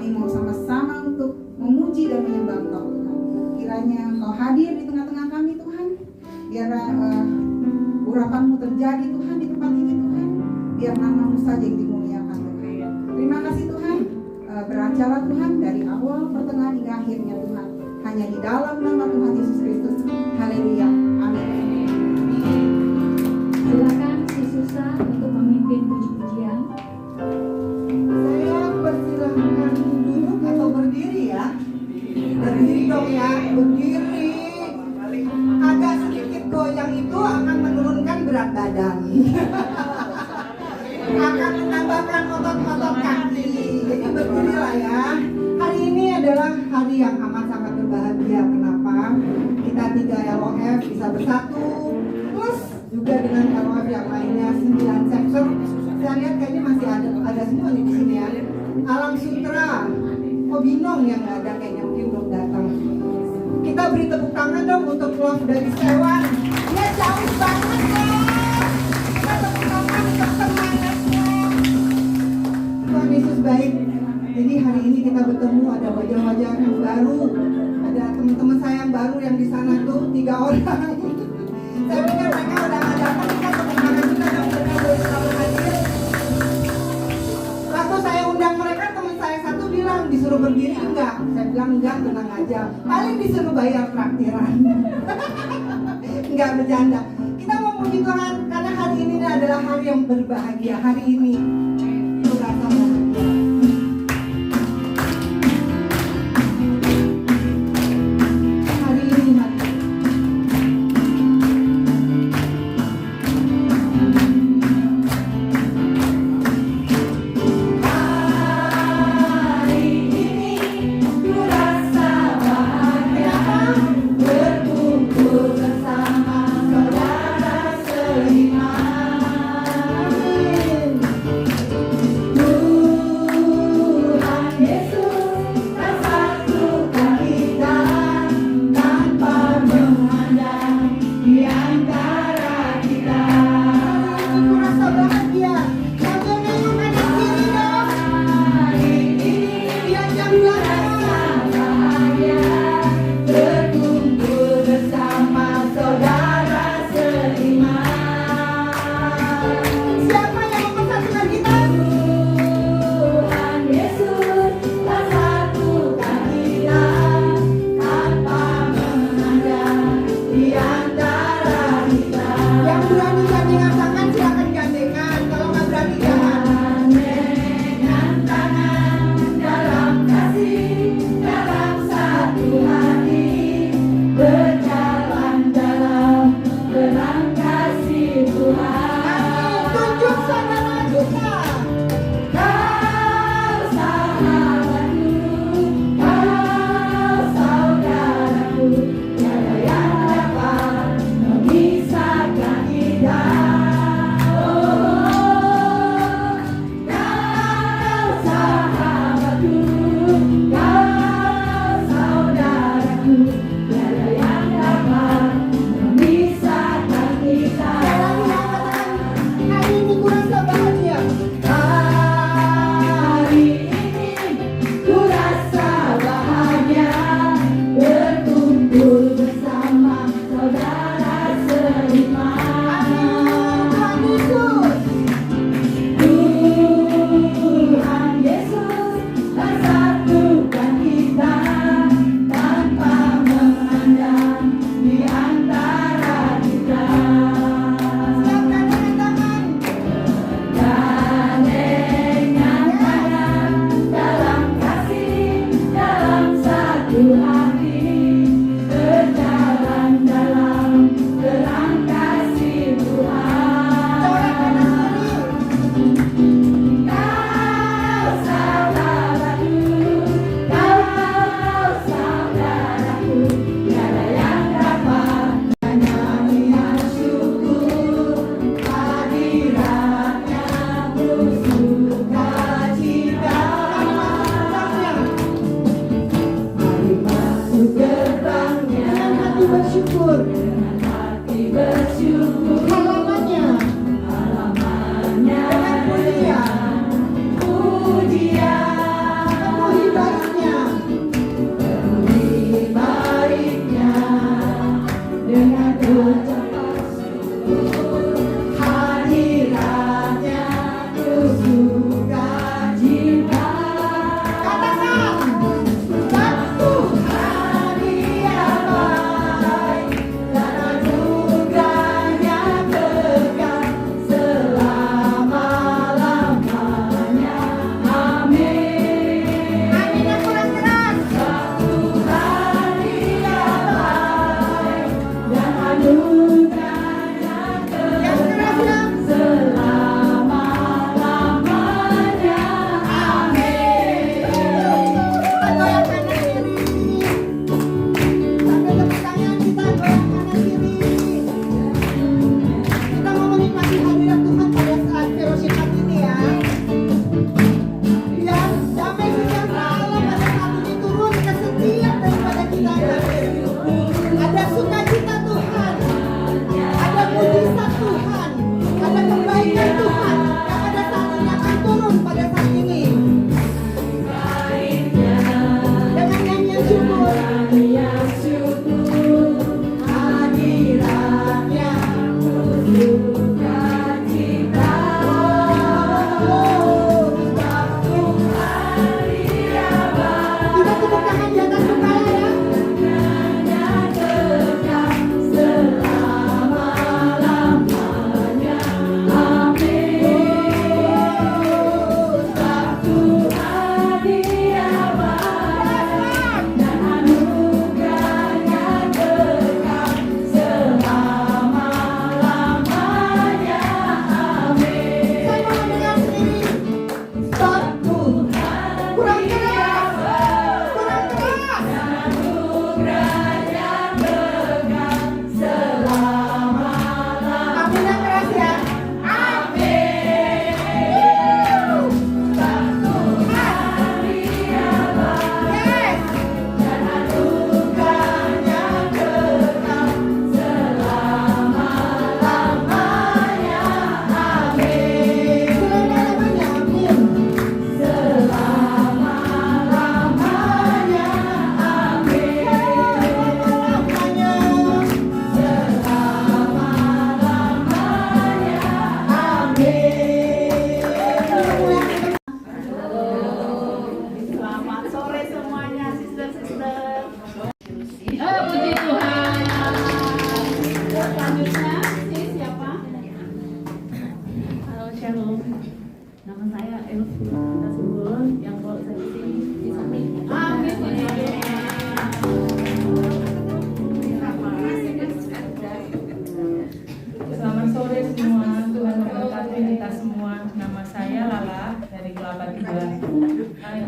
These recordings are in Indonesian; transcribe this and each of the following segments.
kami mau sama-sama untuk memuji dan menyembah Engkau Tuhan. Kiranya Engkau hadir di tengah-tengah kami Tuhan. Biar urapan-Mu terjadi Tuhan di tempat ini Tuhan. Biar nama-Mu saja yang dimuliakan Tuhan. Terima kasih Tuhan. Beracara Tuhan dari awal, pertengahan hingga akhirnya Tuhan. Hanya di dalam nama Tuhan Yesus Kristus. Haleluya. Amin. Silakan si Susa untuk memimpin puji-pujian. Saya persilahkan duduk atau berdiri ya. Berdiri dong ya, berdiri. Agak sedikit goyang itu akan menurunkan berat badan. Akan menambahkan otot-otot kaki. Jadi berdirilah ya. Hari ini adalah hari yang amat sangat berbahagia. Kenapa? Kita 3 LOF bisa bersatu. Plus juga dengan LOF yang lainnya 9 sektor. Saya lihat kayaknya masih ada semua nih di sini ya. Alam Sutra, Binong yang nggak ada kayaknya mungkin belum datang. Kita beri tepuk tangan dong untuk Love dari Sewan. Dia jauh banget ya. Kita tepuk tangan untuk semangatnya. Tuhan Yesus baik. Jadi hari ini kita bertemu, ada wajah-wajah yang baru. Ada teman-teman saya yang baru yang di sana tuh 3 orang. Saya pikir mereka udah nggak datang, kita tepuk tangan juga dong mereka boleh selalu hadir. Waktu saya undang mereka, teman saya satu bilang disuruh berdiri enggak. Saya bilang enggak, tenang aja. Paling disuruh bayar traktiran. Enggak bercanda. Kita mau puji Tuhan karena hari ini adalah hari yang berbahagia. Hari ini merasa bahagia. Hari ini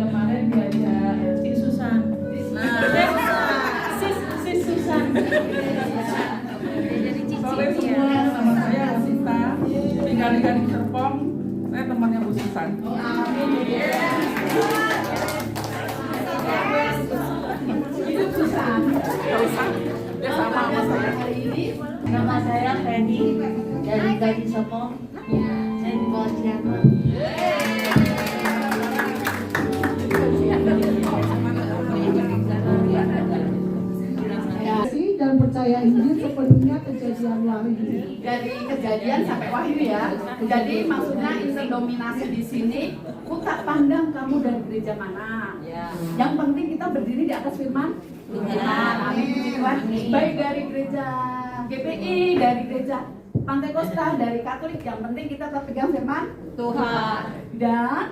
kemarin diajak si Susan. Sis Susan. Sore semua, nama saya Asita, tinggal di Gading Serpong. Saya temannya Bu Susan. Hidup Susan. Dia sama saya. Hari ini nama saya Feni dari Gading Serpong. Saya dibawa siapa? Dan percaya Injil sepenuhnya kejadian Wahyu. Dari kejadian sampai Wahyu ya. Jadi maksudnya interdominasi di sini, ku tak pandang kamu dari gereja mana. Yang penting kita berdiri di atas firman Tuhan. Amin. Puji Tuhan. Baik dari gereja GPI, dari gereja Pantai Kosta, dari Katolik, yang penting kita tetap pegang firman Tuhan. Dan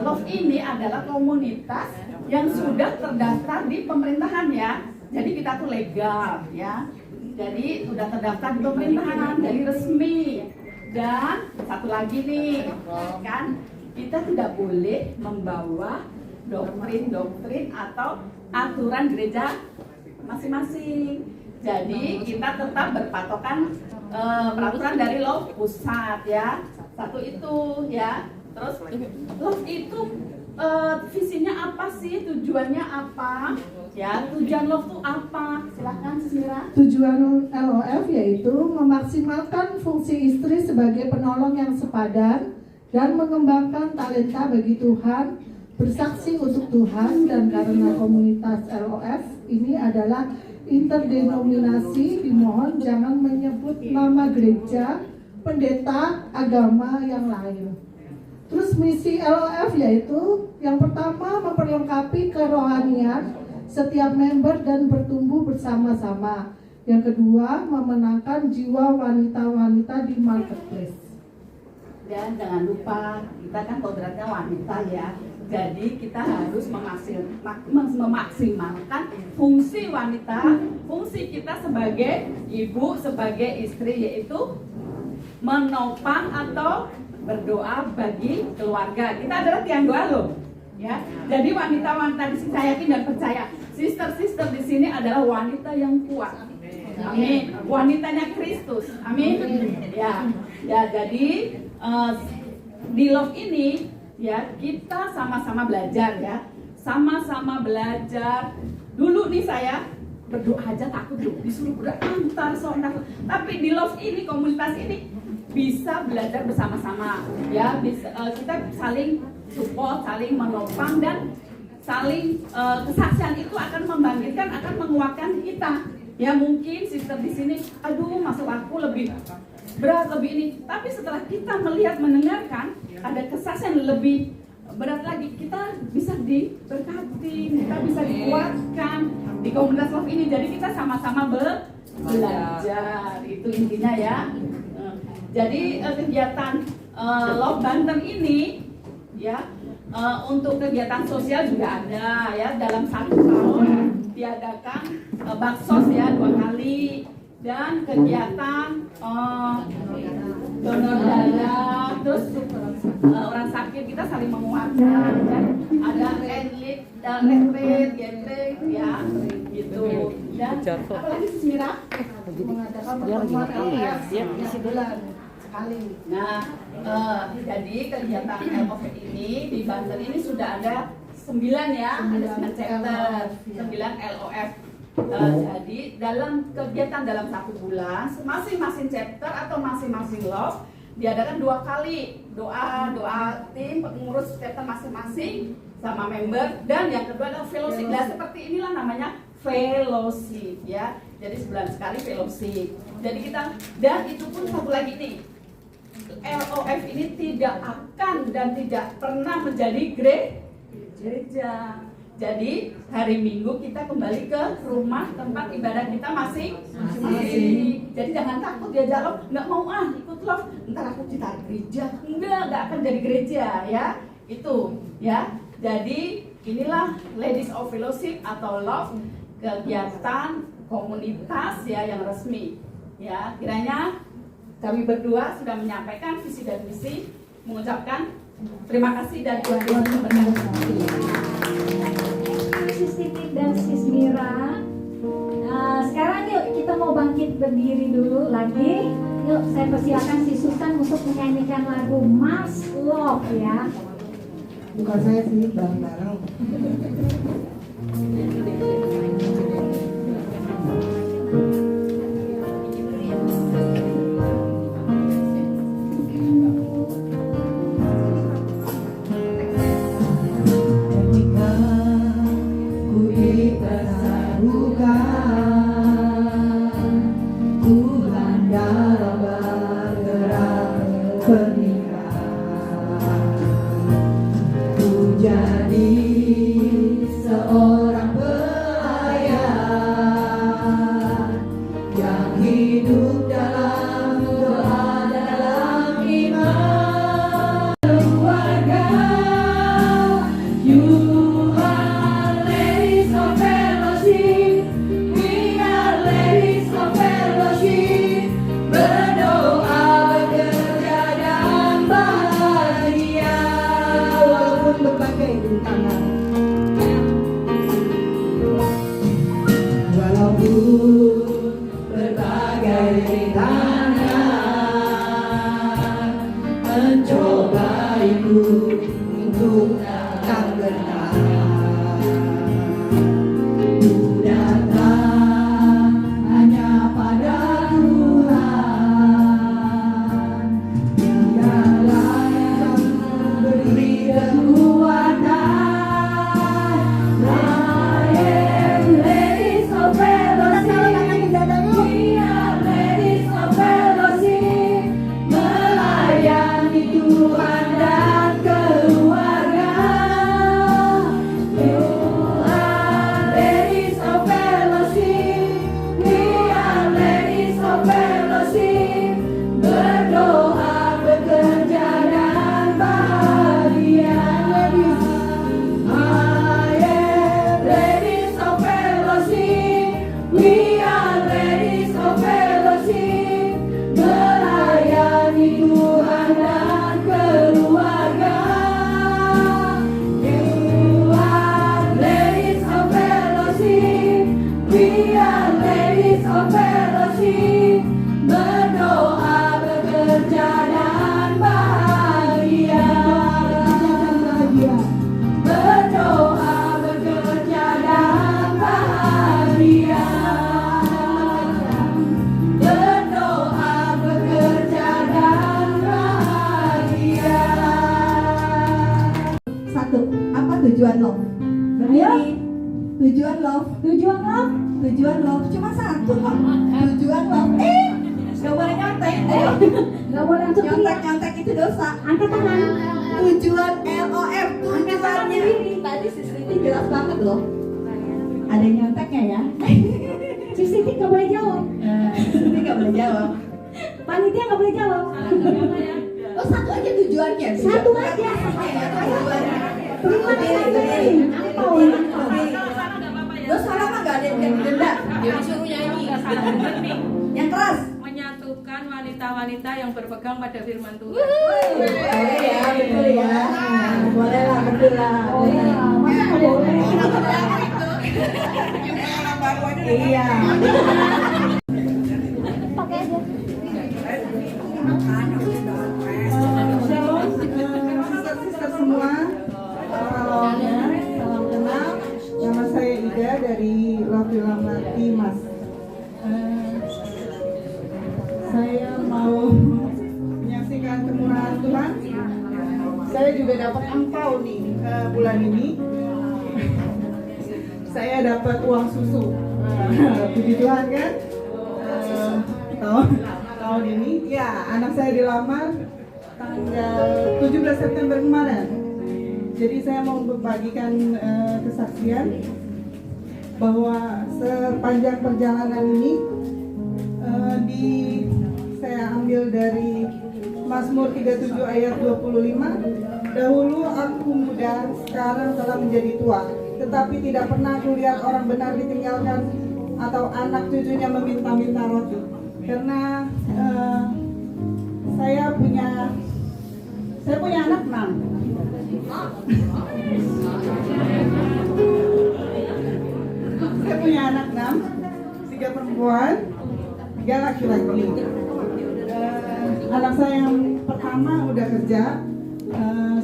Love ini adalah komunitas yang sudah terdaftar di pemerintahan ya. Jadi kita tuh legal ya. Jadi sudah terdaftar di pemerintahan, jadi resmi. Dan satu lagi nih, kan kita tidak boleh membawa doktrin atau aturan gereja masing-masing. Jadi kita tetap berpatokan peraturan dari Love pusat ya. Satu itu ya. Terus Love itu visinya apa sih? Tujuannya apa? Ya, tujuan Love itu apa? Silahkan Sismira. Tujuan LOF yaitu memaksimalkan fungsi istri sebagai penolong yang sepadan dan mengembangkan talenta bagi Tuhan, bersaksi untuk Tuhan. Dan karena komunitas LOF ini adalah interdenominasi, dimohon jangan menyebut nama gereja, pendeta, agama yang lain. Terus misi LOF yaitu yang pertama memperlengkapi kerohanian setiap member dan bertumbuh bersama-sama. Yang kedua, memenangkan jiwa wanita-wanita di marketplace. Dan jangan lupa, kita kan kodratnya wanita ya. Jadi kita harus memaksimalkan fungsi wanita, fungsi kita sebagai ibu, sebagai istri, yaitu menopang atau berdoa bagi keluarga. Kita adalah tiang doa loh. Ya, jadi wanita-wanita di sini saya yakin dan percaya, sister-sister di sini adalah wanita yang kuat. Amin. Wanitanya Kristus. Amin. Ya, jadi di Love ini ya kita sama-sama belajar ya, sama-sama belajar. Dulu nih saya berdoa aja takut loh, disuruh berantar soal. Tapi di Love ini, komunitas ini bisa belajar bersama-sama ya, bisa kita saling support, saling menopang, dan saling kesaksian itu akan membangkitkan, akan menguatkan kita. Ya mungkin sister di sini, aduh masuk aku lebih berat, lebih ini. Tapi setelah kita melihat, mendengarkan, ada kesaksian lebih berat lagi, kita bisa diberkati, kita bisa dikuatkan di komunitas Love ini. Jadi kita sama-sama belajar, itu intinya ya. Jadi kegiatan Love Banten ini ya, untuk kegiatan sosial juga ada ya. Dalam 1 tahun diadakan baksos ya 2 kali, dan kegiatan donor darah, terus orang sakit kita saling menguatkan ya. Ada atlet, gathering ya gitu. Dan apalagi Mira mengadakan pertemuan LOF di bulan sekali. Nah, jadi kegiatan LOF ini di Banten ini sudah ada 9 ya, ada 9 chapter, 9 LOF. Jadi dalam kegiatan dalam 1 bulan, masing-masing chapter atau masing-masing Love diadakan 2 kali doa tim pengurus chapter masing-masing sama member, dan yang kedua adalah fellowship. Nah, seperti inilah namanya fellowship ya. Jadi sebulan sekali fellowship. Jadi kita, dan itu pun satu lagi nih, LOF ini tidak akan dan tidak pernah menjadi gereja. Jadi hari Minggu kita kembali ke rumah tempat ibadah kita masing-masing. Jadi jangan takut ya, Love, nggak mau ikut Love, ntar aku ditarik gereja. Nggak akan jadi gereja ya. Itu ya. Jadi inilah Ladies of Fellowship atau Love, kegiatan komunitas ya yang resmi. Ya, kiranya kami berdua sudah menyampaikan visi dan misi, mengucapkan Terima kasih dan Tuhan Yesus memberkati. Sis Titik dan Sis Mira. Nah, sekarang yuk kita mau bangkit berdiri dulu lagi. Yuk saya persilakan si Susan untuk menyanyikan lagu Mas Love ya. Bukan saya sih, bareng-bareng. Tujuan love. Berdiri. Tujuan love. Tujuan love. Tujuan love. Cuma satu kok. Tujuan love. Gak boleh nyontek. Gak boleh langsung teriak. Nyontek itu dosa. Angkat tangan. Tujuan LOF. Tujuannya. Tadi Sis Titi jelas banget loh. Ada nyonteknya ya. Sis Titik gak boleh jawab. Sis Titi gak boleh jawab. Panitia gak boleh jawab. Oh satu aja tujuannya. Satu aja. Terima kasih. Angpau. Lo salah mah gak ada yang didenda. Dia disuruh nyanyi. Yang keras. Menyatukan wanita-wanita yang berpegang pada firman Tuhan. Boleh ya, betul ya. Boleh lah, betul lah. Oh ya, masa gak boleh? Iya. Pakai aja. Shalom, sister-sister semua. Salam kenal. Nama saya Ida dari Love Lamati Mas. Saya mau menyaksikan kemurahan Tuhan. Saya juga dapat angpau nih bulan ini. Saya dapat uang susu. Puji Tuhan kan? Tahun ini, ya anak saya dilamar tanggal 17 September kemarin. Jadi saya mau membagikan kesaksian bahwa sepanjang perjalanan ini saya ambil dari Mazmur 37 ayat 25. Dahulu aku muda, sekarang telah menjadi tua, tetapi tidak pernah aku lihat orang benar ditinggalkan atau anak cucunya meminta-minta roti. Karena saya punya Saya punya anak 6. Saya punya anak 6, 3 perempuan, 3 laki-laki. Anak saya yang pertama udah kerja,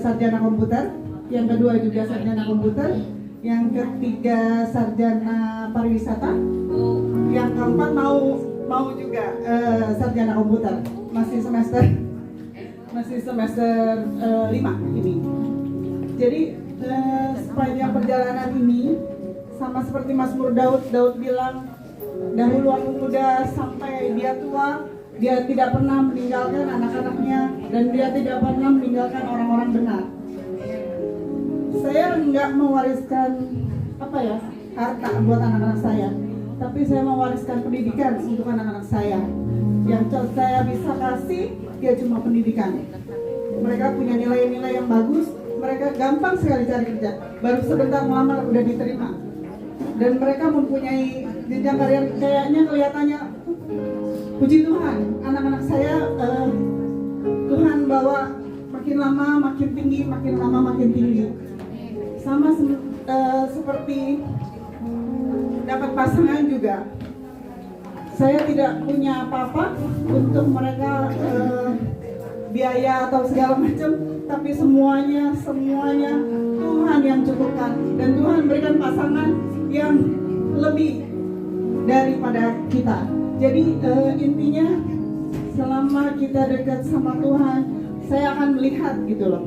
sarjana komputer, yang kedua juga sarjana komputer, yang ketiga sarjana pariwisata, yang keempat mau juga sarjana komputer, masih semester 5 ini. Jadi sepanjang perjalanan ini, sama seperti Mazmur Daud bilang, dahulu aku muda sampai dia tua, dia tidak pernah meninggalkan anak-anaknya dan dia tidak pernah meninggalkan orang-orang benar. Saya nggak mewariskan harta buat anak-anak saya, tapi saya mewariskan pendidikan untuk anak-anak saya. Yang saya bisa kasih dia cuma pendidikan. Mereka punya nilai-nilai yang bagus, mereka gampang sekali cari kerja, baru sebentar melamar udah diterima. Dan mereka mempunyai jenjang karir, kayaknya kelihatannya, puji Tuhan, anak-anak saya Tuhan bawa makin lama makin tinggi, makin lama makin tinggi. Sama seperti dapat pasangan juga. Saya tidak punya apa-apa untuk mereka biaya atau segala macam, tapi semuanya Tuhan yang cukupkan, dan Tuhan berikan pasangan yang lebih daripada kita. Jadi intinya selama kita dekat sama Tuhan, saya akan melihat gitu loh,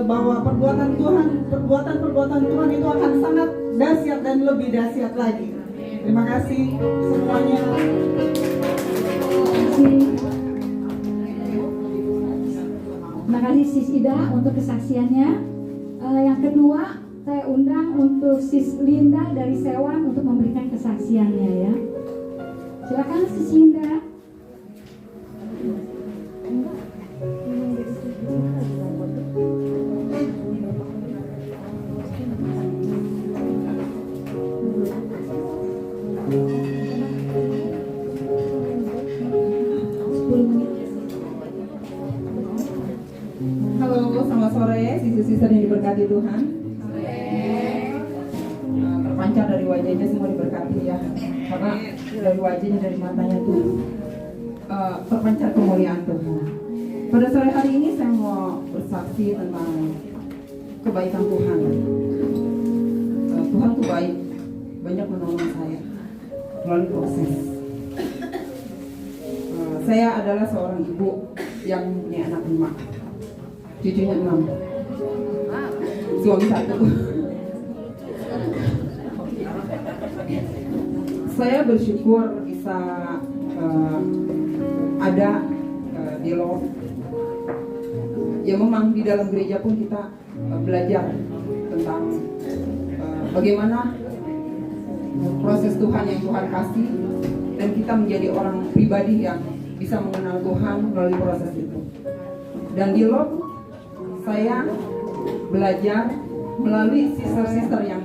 bahwa perbuatan Tuhan itu akan sangat dahsyat dan lebih dahsyat lagi. Terima kasih semuanya. Terima kasih Sis Ida untuk kesaksiannya. Yang kedua, saya undang untuk Sis Linda dari Sewan untuk memberikan kesaksiannya ya. Silakan Sis Linda. Halo, selamat sore, sisir-sisir yang diberkati Tuhan. Terpancar dari wajahnya semua diberkati ya, karena dari wajahnya, dari matanya tuh terpancar kemuliaan Tuhan. Pada sore hari ini saya mau bersaksi tentang kebaikan Tuhan. Tuhan tuh baik, banyak menolong saya melalui proses. Saya adalah seorang ibu yang punya anak 5, cucunya 6, suami 1. Saya bersyukur bisa ada di Love. Ya memang di dalam gereja pun kita belajar tentang bagaimana proses Tuhan yang Tuhan kasih, dan kita menjadi orang pribadi yang bisa mengenal Tuhan melalui proses itu. Dan di Love saya belajar melalui sister-sister yang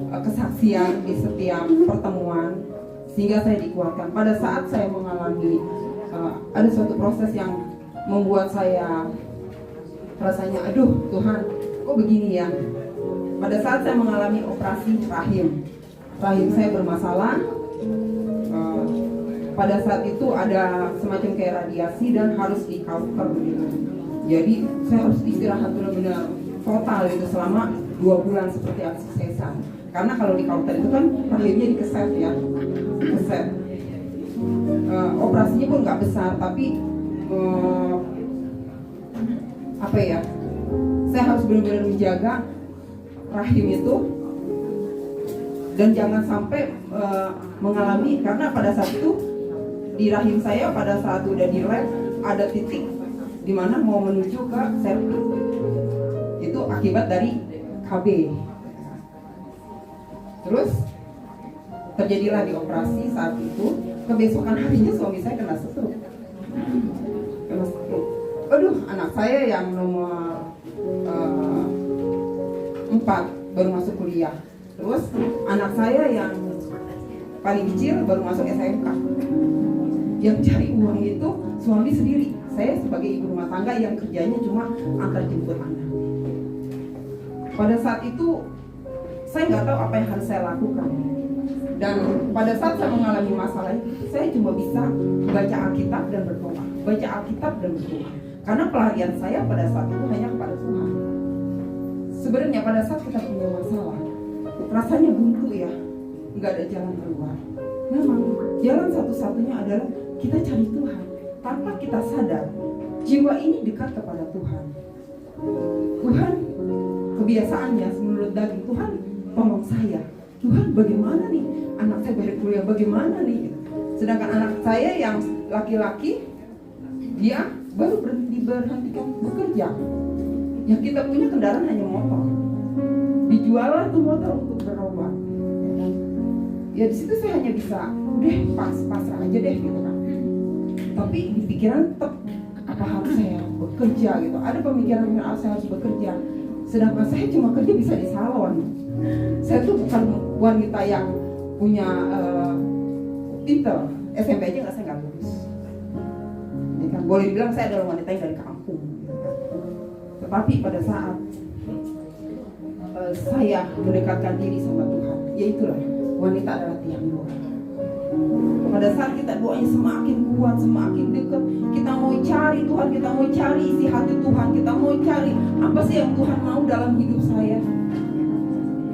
kesaksian di setiap pertemuan, sehingga saya dikuatkan. Pada saat saya mengalami ada suatu proses yang membuat saya rasanya, aduh Tuhan, kok begini ya. Pada saat saya mengalami operasi rahim saya bermasalah. Pada saat itu ada semacam kayak radiasi dan harus di counter gitu. Jadi saya harus istirahat benar-benar total gitu selama 2 bulan seperti aksi sesar. Karena kalau di counter itu kan rahimnya dikeset ya, dikeset. Operasinya pun nggak besar, tapi apa ya? Saya harus benar-benar menjaga rahim itu dan jangan sampai mengalami, karena pada saat itu di rahim saya pada saat udah di lab ada titik di mana mau menuju ke septic. Itu akibat dari KB. Terus terjadilah di operasi saat itu. Kebesokan harinya suami saya kena stroke. Aduh, anak saya yang nomor 4 baru masuk kuliah. Terus anak saya yang paling kecil baru masuk SMK. Yang cari uang itu suami sendiri. Saya sebagai ibu rumah tangga yang kerjanya cuma antar jemput anak. Pada saat itu saya nggak tahu apa yang harus saya lakukan. Dan pada saat saya mengalami masalah itu, saya cuma bisa baca Alkitab dan berdoa. Baca Alkitab dan berdoa. Karena pelarian saya pada saat itu hanya kepada Tuhan. Sebenarnya pada saat kita punya masalah, rasanya buntu ya, nggak ada jalan keluar. Memang jalan satu-satunya adalah kita cari Tuhan. Tanpa kita sadar, jiwa ini dekat kepada Tuhan. Tuhan, kebiasaannya menurut daging, Tuhan tolong saya. Tuhan bagaimana nih, anak saya balik kuliah bagaimana nih. Sedangkan anak saya yang laki-laki, dia baru berhentikan bekerja. Yang kita punya kendaraan hanya motor. Dijual tuh motor untuk berobat. Ya di situ saya hanya bisa, udah pasrah aja deh gitu kan. Tapi di pikiran tetap apa harus saya bekerja gitu. Ada pemikiran saya harus bekerja. Sedangkan saya cuma kerja bisa di salon. Saya tuh bukan wanita yang punya titel. SMP aja saya nggak lulus. Ya kan? Boleh dibilang saya adalah wanita yang dari kampung. Tetapi pada saat saya mendekatkan diri sama Tuhan, yaitulah wanita adalah tiang doa. Pada saat kita doanya semakin kuat, semakin dekat, kita mau cari Tuhan, kita mau cari isi hati Tuhan, kita mau cari apa sih yang Tuhan mau dalam hidup saya.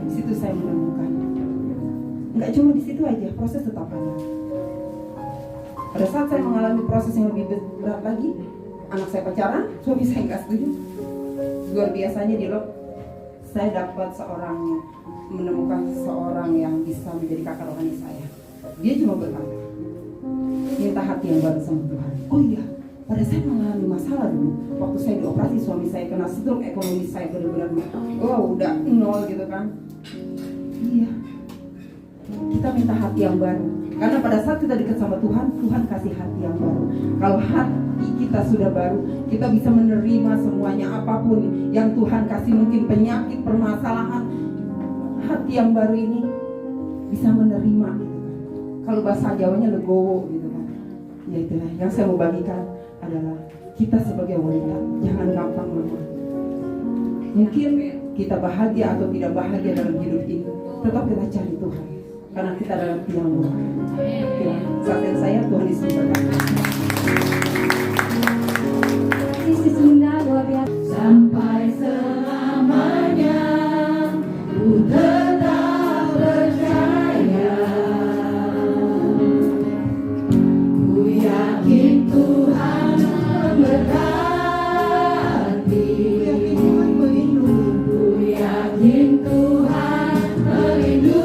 Di situ saya menemukan. Nggak cuma di situ aja, proses tetap ada. Pada saat saya mengalami proses yang lebih berat lagi, anak saya pacaran, suami saya nggak setuju. Luar biasanya di Lok, saya dapat menemukan seorang yang bisa menjadi kakak rohani saya. Dia cuma berkata, minta hati yang baru sama Tuhan. Oh iya, pada saya mengalami masalah dulu. Waktu saya dioperasi, suami saya kena stroke, ekonomi saya benar-benar udah nol gitu kan. Iya, kita minta hati yang baru. Karena pada saat kita dekat sama Tuhan, Tuhan kasih hati yang baru. Kalau hati kita sudah baru, kita bisa menerima semuanya, apapun yang Tuhan kasih, mungkin penyakit, permasalahan. Hati yang baru ini bisa menerima gitu kan. Kalau bahasa Jawanya legowo gitu kan. Ya itulah yang saya mau bagikan adalah kita sebagai wanita jangan gampang lemah. Mungkin kita bahagia atau tidak bahagia dalam hidup ini, tetap kita cari Tuhan. Karena kita adalah tiang doa. Saat saya Tuhan Yesus berkati. Bismillah, luar biasa. Sampai selamanya ku tetap percaya. Ku yakin Tuhan memberkati. Ku yakin Tuhan melindungi.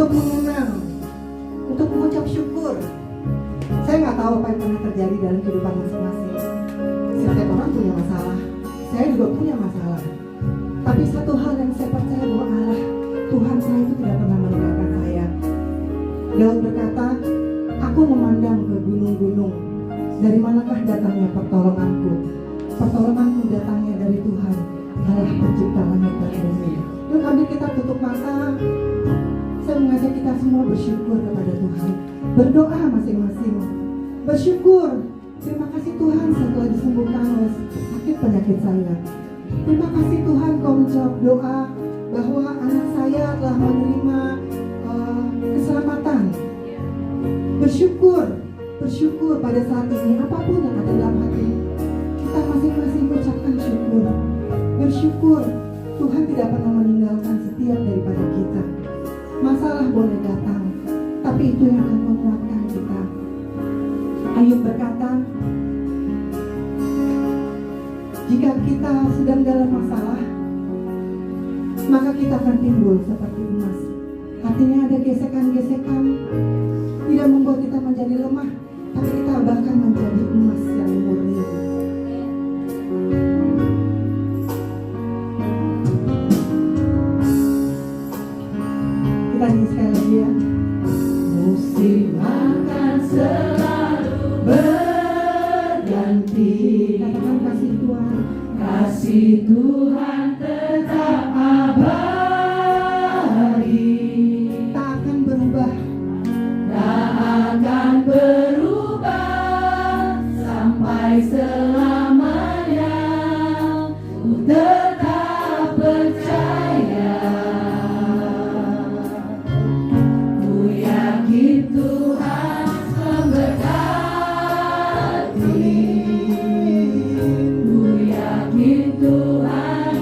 untuk mengenang, untuk mengucap syukur. Saya nggak tahu apa yang pernah terjadi dalam kehidupan masing-masing. Setiap orang punya masalah, saya juga punya masalah. Tapi satu hal yang saya percaya bahwa Allah, Tuhan saya itu tidak pernah meninggalkan saya. Daud berkata, aku memandang ke gunung-gunung, dari manakah datangnya pertolonganku? Pertolonganku datangnya dari Tuhan, Allah pencipta langit dan bumi. Yuk ambil kita tutup mata. Saya mengajak kita semua bersyukur kepada Tuhan. Berdoa masing-masing. Bersyukur. Terima kasih Tuhan saya telah disembuhkan oleh sakit penyakit saya. Terima kasih Tuhan kau menjawab doa bahwa anak saya telah menerima keselamatan. Bersyukur. Bersyukur pada saat ini apapun yang ada dalam hati kita masing-masing ucapkan syukur. Bersyukur Tuhan tidak pernah meninggalkan setiap daripada kita. Masalah boleh datang, tapi itu yang akan menguatkan kita. Ayub berkata, jika kita sedang dalam masalah, maka kita akan timbul seperti emas. Artinya ada gesekan-gesekan, tidak membuat kita menjadi lemah, tapi kita bahkan menjadi emas yang murni. Kita nyanyi sekali lagi ya. Musim akan selalu berganti, Katakan kasih Tuhan. kasih Tuhan tetap abadi, Tak akan berubah. tak akan berubah sampai selamanya. Ku tetap percaya, ku yakin Tuhan memberkati, ku yakin Tuhan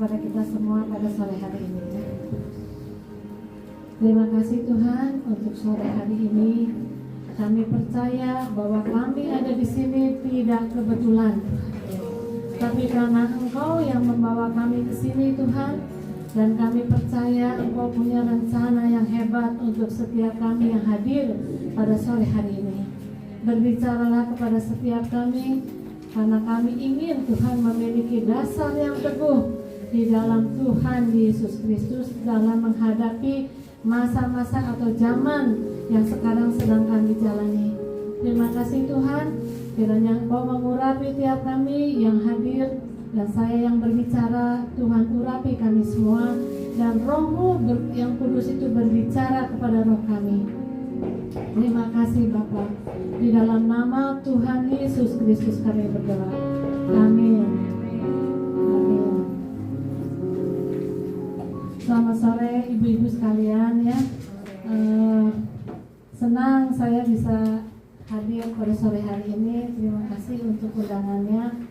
kepada kita semua pada sore hari ini. Terima kasih Tuhan untuk sore hari ini. Kami percaya bahwa kami ada di sini tidak kebetulan, tapi karena Engkau yang membawa kami ke sini Tuhan, dan kami percaya Engkau punya rencana yang hebat untuk setiap kami yang hadir pada sore hari ini. Berbicaralah kepada setiap kami, karena kami ingin Tuhan memiliki dasar yang teguh di dalam Tuhan Yesus Kristus dalam menghadapi masa-masa atau zaman yang sekarang sedang kami jalani. Terima kasih Tuhan, kiranya Engkau mengurapi tiap kami yang hadir, dan saya yang berbicara, Tuhan urapi kami semua, dan Roh-Mu yang kudus itu berbicara kepada roh kami. Terima kasih Bapa. Di dalam nama Tuhan Yesus Kristus kami berdoa. Amin. Amin. Selamat sore ibu-ibu sekalian ya. Senang saya bisa hadir pada sore hari ini. Terima kasih untuk undangannya.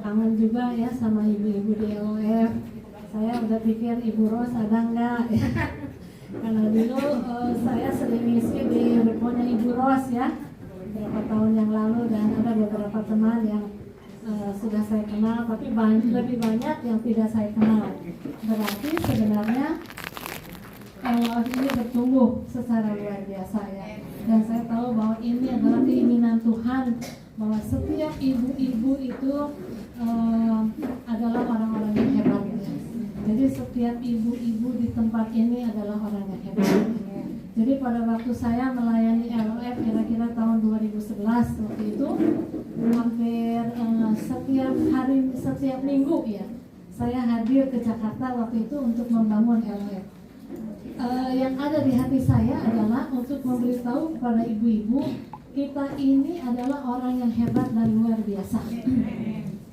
Kangen juga ya sama ibu-ibu di LOF. Saya udah pikir Ibu Ros ada enggak ya. Karena dulu saya sering ngisi di rekonya Ibu Ros ya, beberapa tahun yang lalu, dan ada beberapa teman yang sudah saya kenal, tapi lebih banyak yang tidak saya kenal. Berarti sebenarnya ini bertumbuh secara luar biasa ya. Dan saya tahu bahwa ini adalah keinginan Tuhan, bahwa setiap ibu-ibu itu adalah orang-orang yang hebat ya. Jadi setiap ibu-ibu di tempat ini adalah orang yang hebat. Jadi pada waktu saya melayani LOF kira-kira tahun 2011 waktu itu, hampir setiap minggu ya, saya hadir ke Jakarta waktu itu untuk membangun LOF. Yang ada di hati saya adalah untuk memberitahu kepada ibu-ibu, kita ini adalah orang yang hebat dan luar biasa.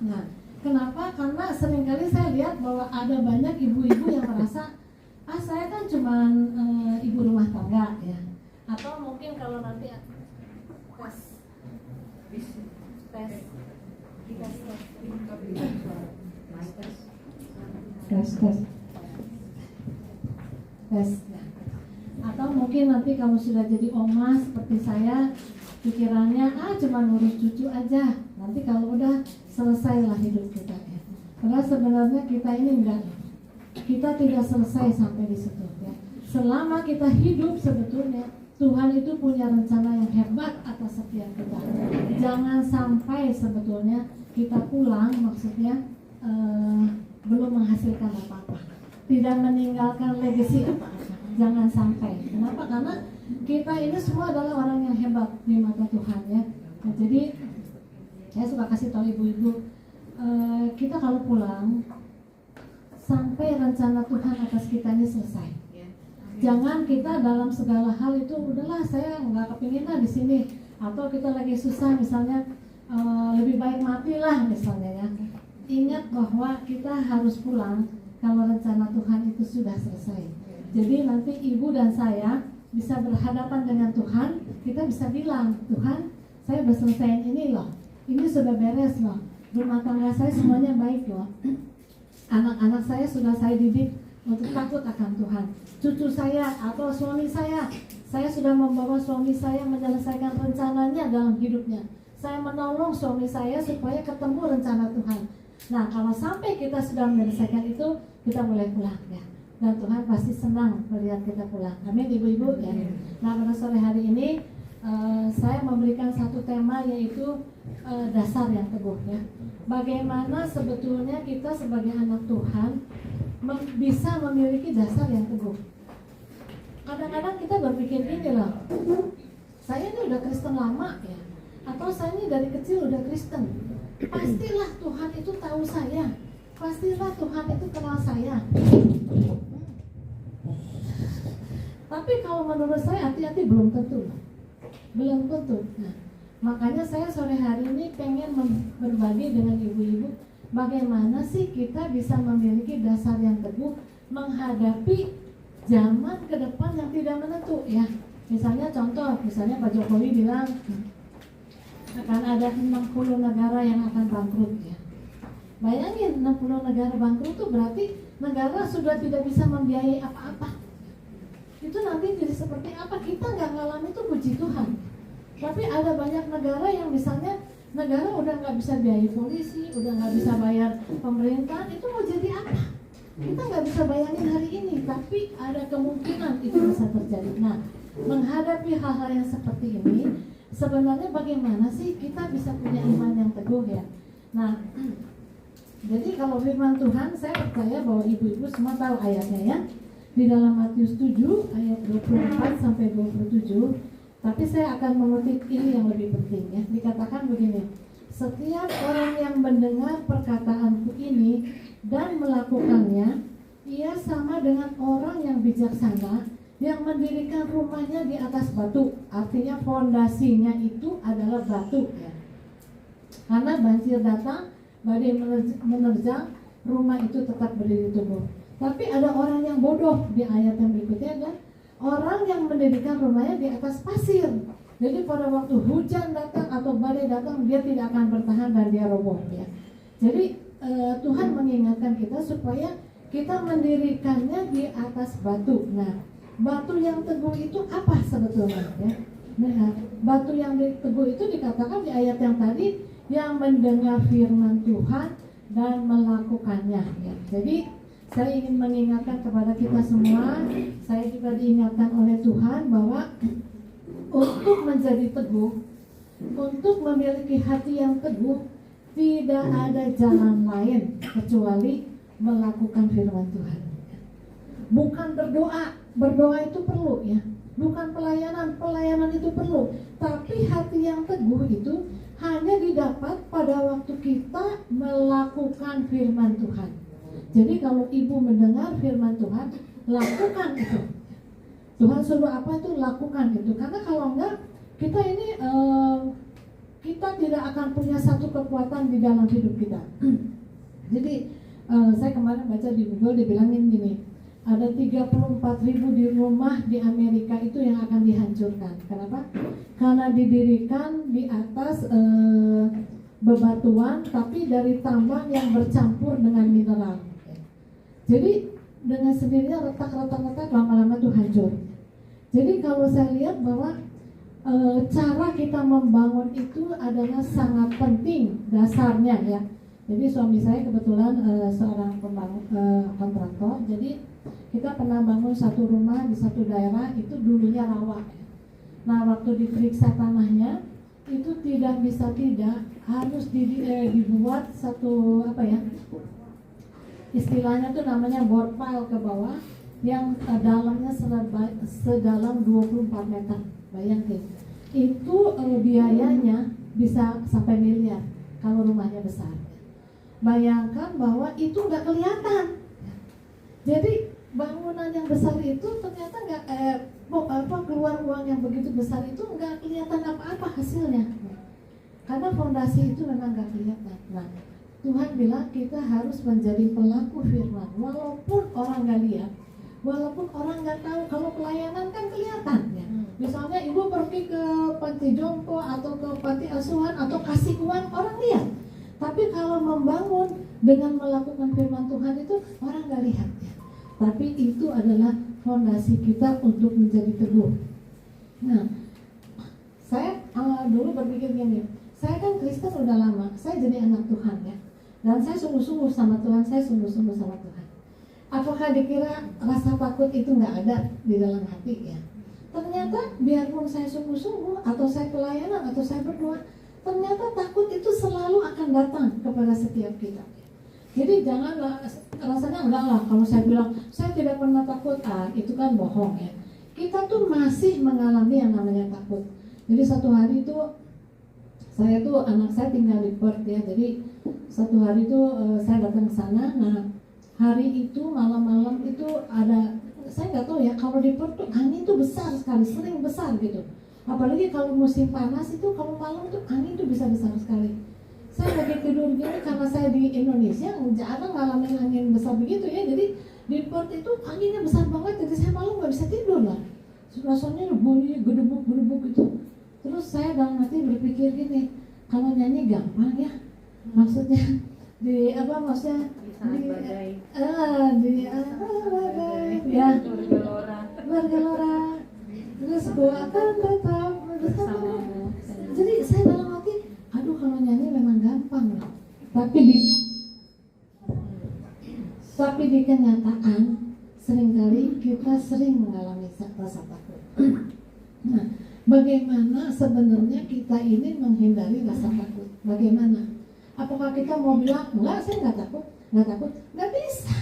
Nah, kenapa? Karena seringkali saya lihat bahwa ada banyak ibu-ibu yang merasa, saya kan cuma ibu rumah tangga ya. Atau mungkin kalau nanti tes. Atau mungkin nanti kamu sudah jadi oma seperti saya, pikirannya cuma ngurus cucu aja. Nanti kalau udah selesailah hidup kita ya. Padahal sebenarnya kita ini enggak. Kita tidak selesai sampai di situ ya. Selama kita hidup sebetulnya Tuhan itu punya rencana yang hebat atas setiap kita. Jangan sampai sebetulnya kita pulang maksudnya belum menghasilkan apa-apa, tidak meninggalkan legacy apa-apa. Jangan sampai. Kenapa? Karena kita ini semua adalah orang yang hebat di mata Tuhan ya. Nah, jadi saya suka kasih tahu ibu-ibu, kita kalau pulang sampai rencana Tuhan atas kita ini selesai. Jangan kita dalam segala hal itu udahlah saya nggak kepingin di sini, atau kita lagi susah misalnya lebih baik matilah misalnya ya. Ingat bahwa kita harus pulang kalau rencana Tuhan itu sudah selesai. Jadi nanti ibu dan saya bisa berhadapan dengan Tuhan, kita bisa bilang, Tuhan, saya udah selesaiin ini loh, ini sudah beres loh, rumah tangga saya semuanya baik loh, anak-anak saya sudah saya didik untuk takut akan Tuhan, cucu saya atau suami saya sudah membawa suami saya menyelesaikan rencananya dalam hidupnya, saya menolong suami saya supaya ketemu rencana Tuhan. Nah, kalau sampai kita sudah menyelesaikan itu, kita mulai pulang ya. Dan Tuhan pasti senang melihat kita pulang. Amin ibu-ibu ya. Nah, pada sore hari ini saya memberikan satu tema, yaitu dasar yang teguh ya. Bagaimana sebetulnya kita sebagai anak Tuhan bisa memiliki dasar yang teguh. Kadang-kadang kita berpikir gini loh, saya ini udah Kristen lama ya, atau saya ini dari kecil udah Kristen, pastilah Tuhan itu tahu saya, pastilah Tuhan itu kenal saya. Tapi kalau menurut saya hati-hati, belum tentu. Nah, makanya saya sore hari ini pengen berbagi dengan ibu-ibu, bagaimana sih kita bisa memiliki dasar yang teguh menghadapi zaman ke depan yang tidak menentu ya. Misalnya contoh, Pak Jokowi bilang akan ada 60 negara yang akan bangkrut ya. Bayangin 60 negara bangkrut itu berarti negara sudah tidak bisa membiayai apa-apa. Itu nanti jadi seperti apa? Kita nggak ngalami itu, puji Tuhan. Tapi ada banyak negara yang misalnya negara udah nggak bisa biayai polisi, udah nggak bisa bayar pemerintahan, itu mau jadi apa? Kita nggak bisa bayangin hari ini, tapi ada kemungkinan itu bisa terjadi. Nah, menghadapi hal-hal yang seperti ini, sebenarnya bagaimana sih kita bisa punya iman yang teguh ya? Nah, jadi kalau firman Tuhan, saya percaya bahwa ibu-ibu semua tahu ayatnya ya. Di dalam Matius 7 ayat 24 sampai 27. Tapi saya akan mengutip ini yang lebih penting ya. Dikatakan begini, setiap orang yang mendengar perkataanku ini dan melakukannya, ia sama dengan orang yang bijaksana yang mendirikan rumahnya di atas batu. Artinya fondasinya itu adalah batu ya. Karena banjir datang, badai menerjang, rumah itu tetap berdiri teguh. Tapi ada orang yang bodoh di ayat yang berikutnya, ada orang yang mendirikan rumahnya di atas pasir. Jadi pada waktu hujan datang atau badai datang, dia tidak akan bertahan dan dia roboh ya. Jadi Tuhan mengingatkan kita supaya kita mendirikannya di atas batu. Nah, batu yang teguh itu apa sebetulnya ya? Nah, batu yang teguh itu dikatakan di ayat yang tadi, yang mendengar firman Tuhan dan melakukannya ya. Jadi saya ingin mengingatkan kepada kita semua, saya juga diingatkan oleh Tuhan bahwa untuk menjadi teguh, untuk memiliki hati yang teguh, tidak ada jalan lain kecuali melakukan firman Tuhan. Bukan berdoa itu perlu ya. Bukan pelayanan itu perlu. Tapi hati yang teguh itu hanya didapat pada waktu kita melakukan firman Tuhan. Jadi kalau ibu mendengar firman Tuhan, lakukan itu. Tuhan suruh apa itu, lakukan itu. Karena kalau enggak, kita ini kita tidak akan punya satu kekuatan di dalam hidup kita. Jadi saya kemarin baca di Google, dibilangin gini, ada 34.000 di rumah di Amerika itu yang akan dihancurkan. Kenapa? Karena didirikan di atas bebatuan, tapi dari tambang yang bercampur dengan mineral. Jadi dengan sendirinya retak lama-lama itu hancur. Jadi kalau saya lihat bahwa cara kita membangun itu adalah sangat penting dasarnya ya. Jadi suami saya kebetulan seorang pembangun kontraktor. Jadi kita pernah bangun satu rumah di satu daerah, itu dulunya rawa. Nah waktu diperiksa tanahnya itu tidak bisa harus dibuat satu apa ya? Istilahnya tuh namanya board pile ke bawah yang dalamnya sedalam 24 meter. Bayangin, itu biayanya bisa sampai miliar kalau rumahnya besar. Bayangkan bahwa itu nggak kelihatan. Jadi bangunan yang besar itu ternyata nggak keluar uang yang begitu besar itu nggak kelihatan apa-apa hasilnya. Karena fondasi itu memang nggak kelihatan. Nah, Tuhan bilang kita harus menjadi pelaku firman, walaupun orang nggak lihat, walaupun orang nggak tahu. Kalau pelayanan kan kelihatan ya. Misalnya ibu pergi ke panti jompo atau ke panti asuhan atau kasih uang, orang lihat. Tapi kalau membangun dengan melakukan firman Tuhan itu orang nggak lihat ya. Tapi itu adalah fondasi kita untuk menjadi teguh. Nah, saya dulu berpikir gini, saya kan Kristen udah lama, saya jadi anak Tuhan ya. Dan saya sungguh-sungguh sama Tuhan, saya sungguh-sungguh sama Tuhan. Apakah dikira rasa takut itu nggak ada di dalam hati ya? Ternyata biarpun saya sungguh-sungguh, atau saya pelayanan, atau saya berdoa, ternyata takut itu selalu akan datang kepada setiap kita. Jadi janganlah, rasanya enggak lah kalau saya bilang, saya tidak pernah takut, itu kan bohong ya. Kita tuh masih mengalami yang namanya takut. Jadi satu hari itu, saya tuh, anak saya tinggal di Perth ya, jadi satu hari itu saya datang ke sana. Nah hari itu malam-malam itu ada, saya nggak tahu ya, kalau di Perth tuh angin tuh besar sekali, sering besar gitu. Apalagi kalau musim panas itu, kalau malam tuh angin tuh bisa besar sekali. Saya lagi tidur gini, karena saya di Indonesia jarang ngalamin angin besar begitu ya. Jadi di Perth itu anginnya besar banget, jadi saya malam nggak bisa tidur lah. Rasanya bunyi gedebuk gitu. Terus saya dalam hati berpikir gini, kalau nyanyi gampang ya. Maksudnya di apa maksudnya di badai ya bergelora terus gua akan tetap bersamamu. Jadi saya dalam hati, aduh kalau nyanyi memang gampang loh, tapi di kenyataan seringkali kita sering mengalami rasa takut. Nah, bagaimana sebenarnya kita ini menghindari rasa takut? Bagaimana? Apakah kita mau bilang, enggak saya nggak takut? Nggak bisa.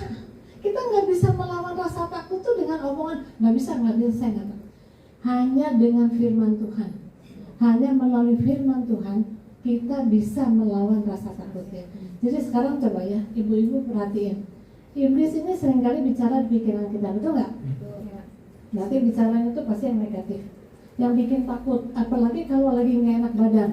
Kita nggak bisa melawan rasa takut tuh dengan omongan, nggak bisa, saya nggak takut. Hanya dengan firman Tuhan, hanya melalui firman Tuhan, kita bisa melawan rasa takutnya. Jadi sekarang coba ya, ibu-ibu perhatiin. Iblis ini seringkali bicara di pikiran kita, betul nggak? Nanti bicaranya itu pasti yang negatif, yang bikin takut. Apalagi kalau lagi nggak enak badan,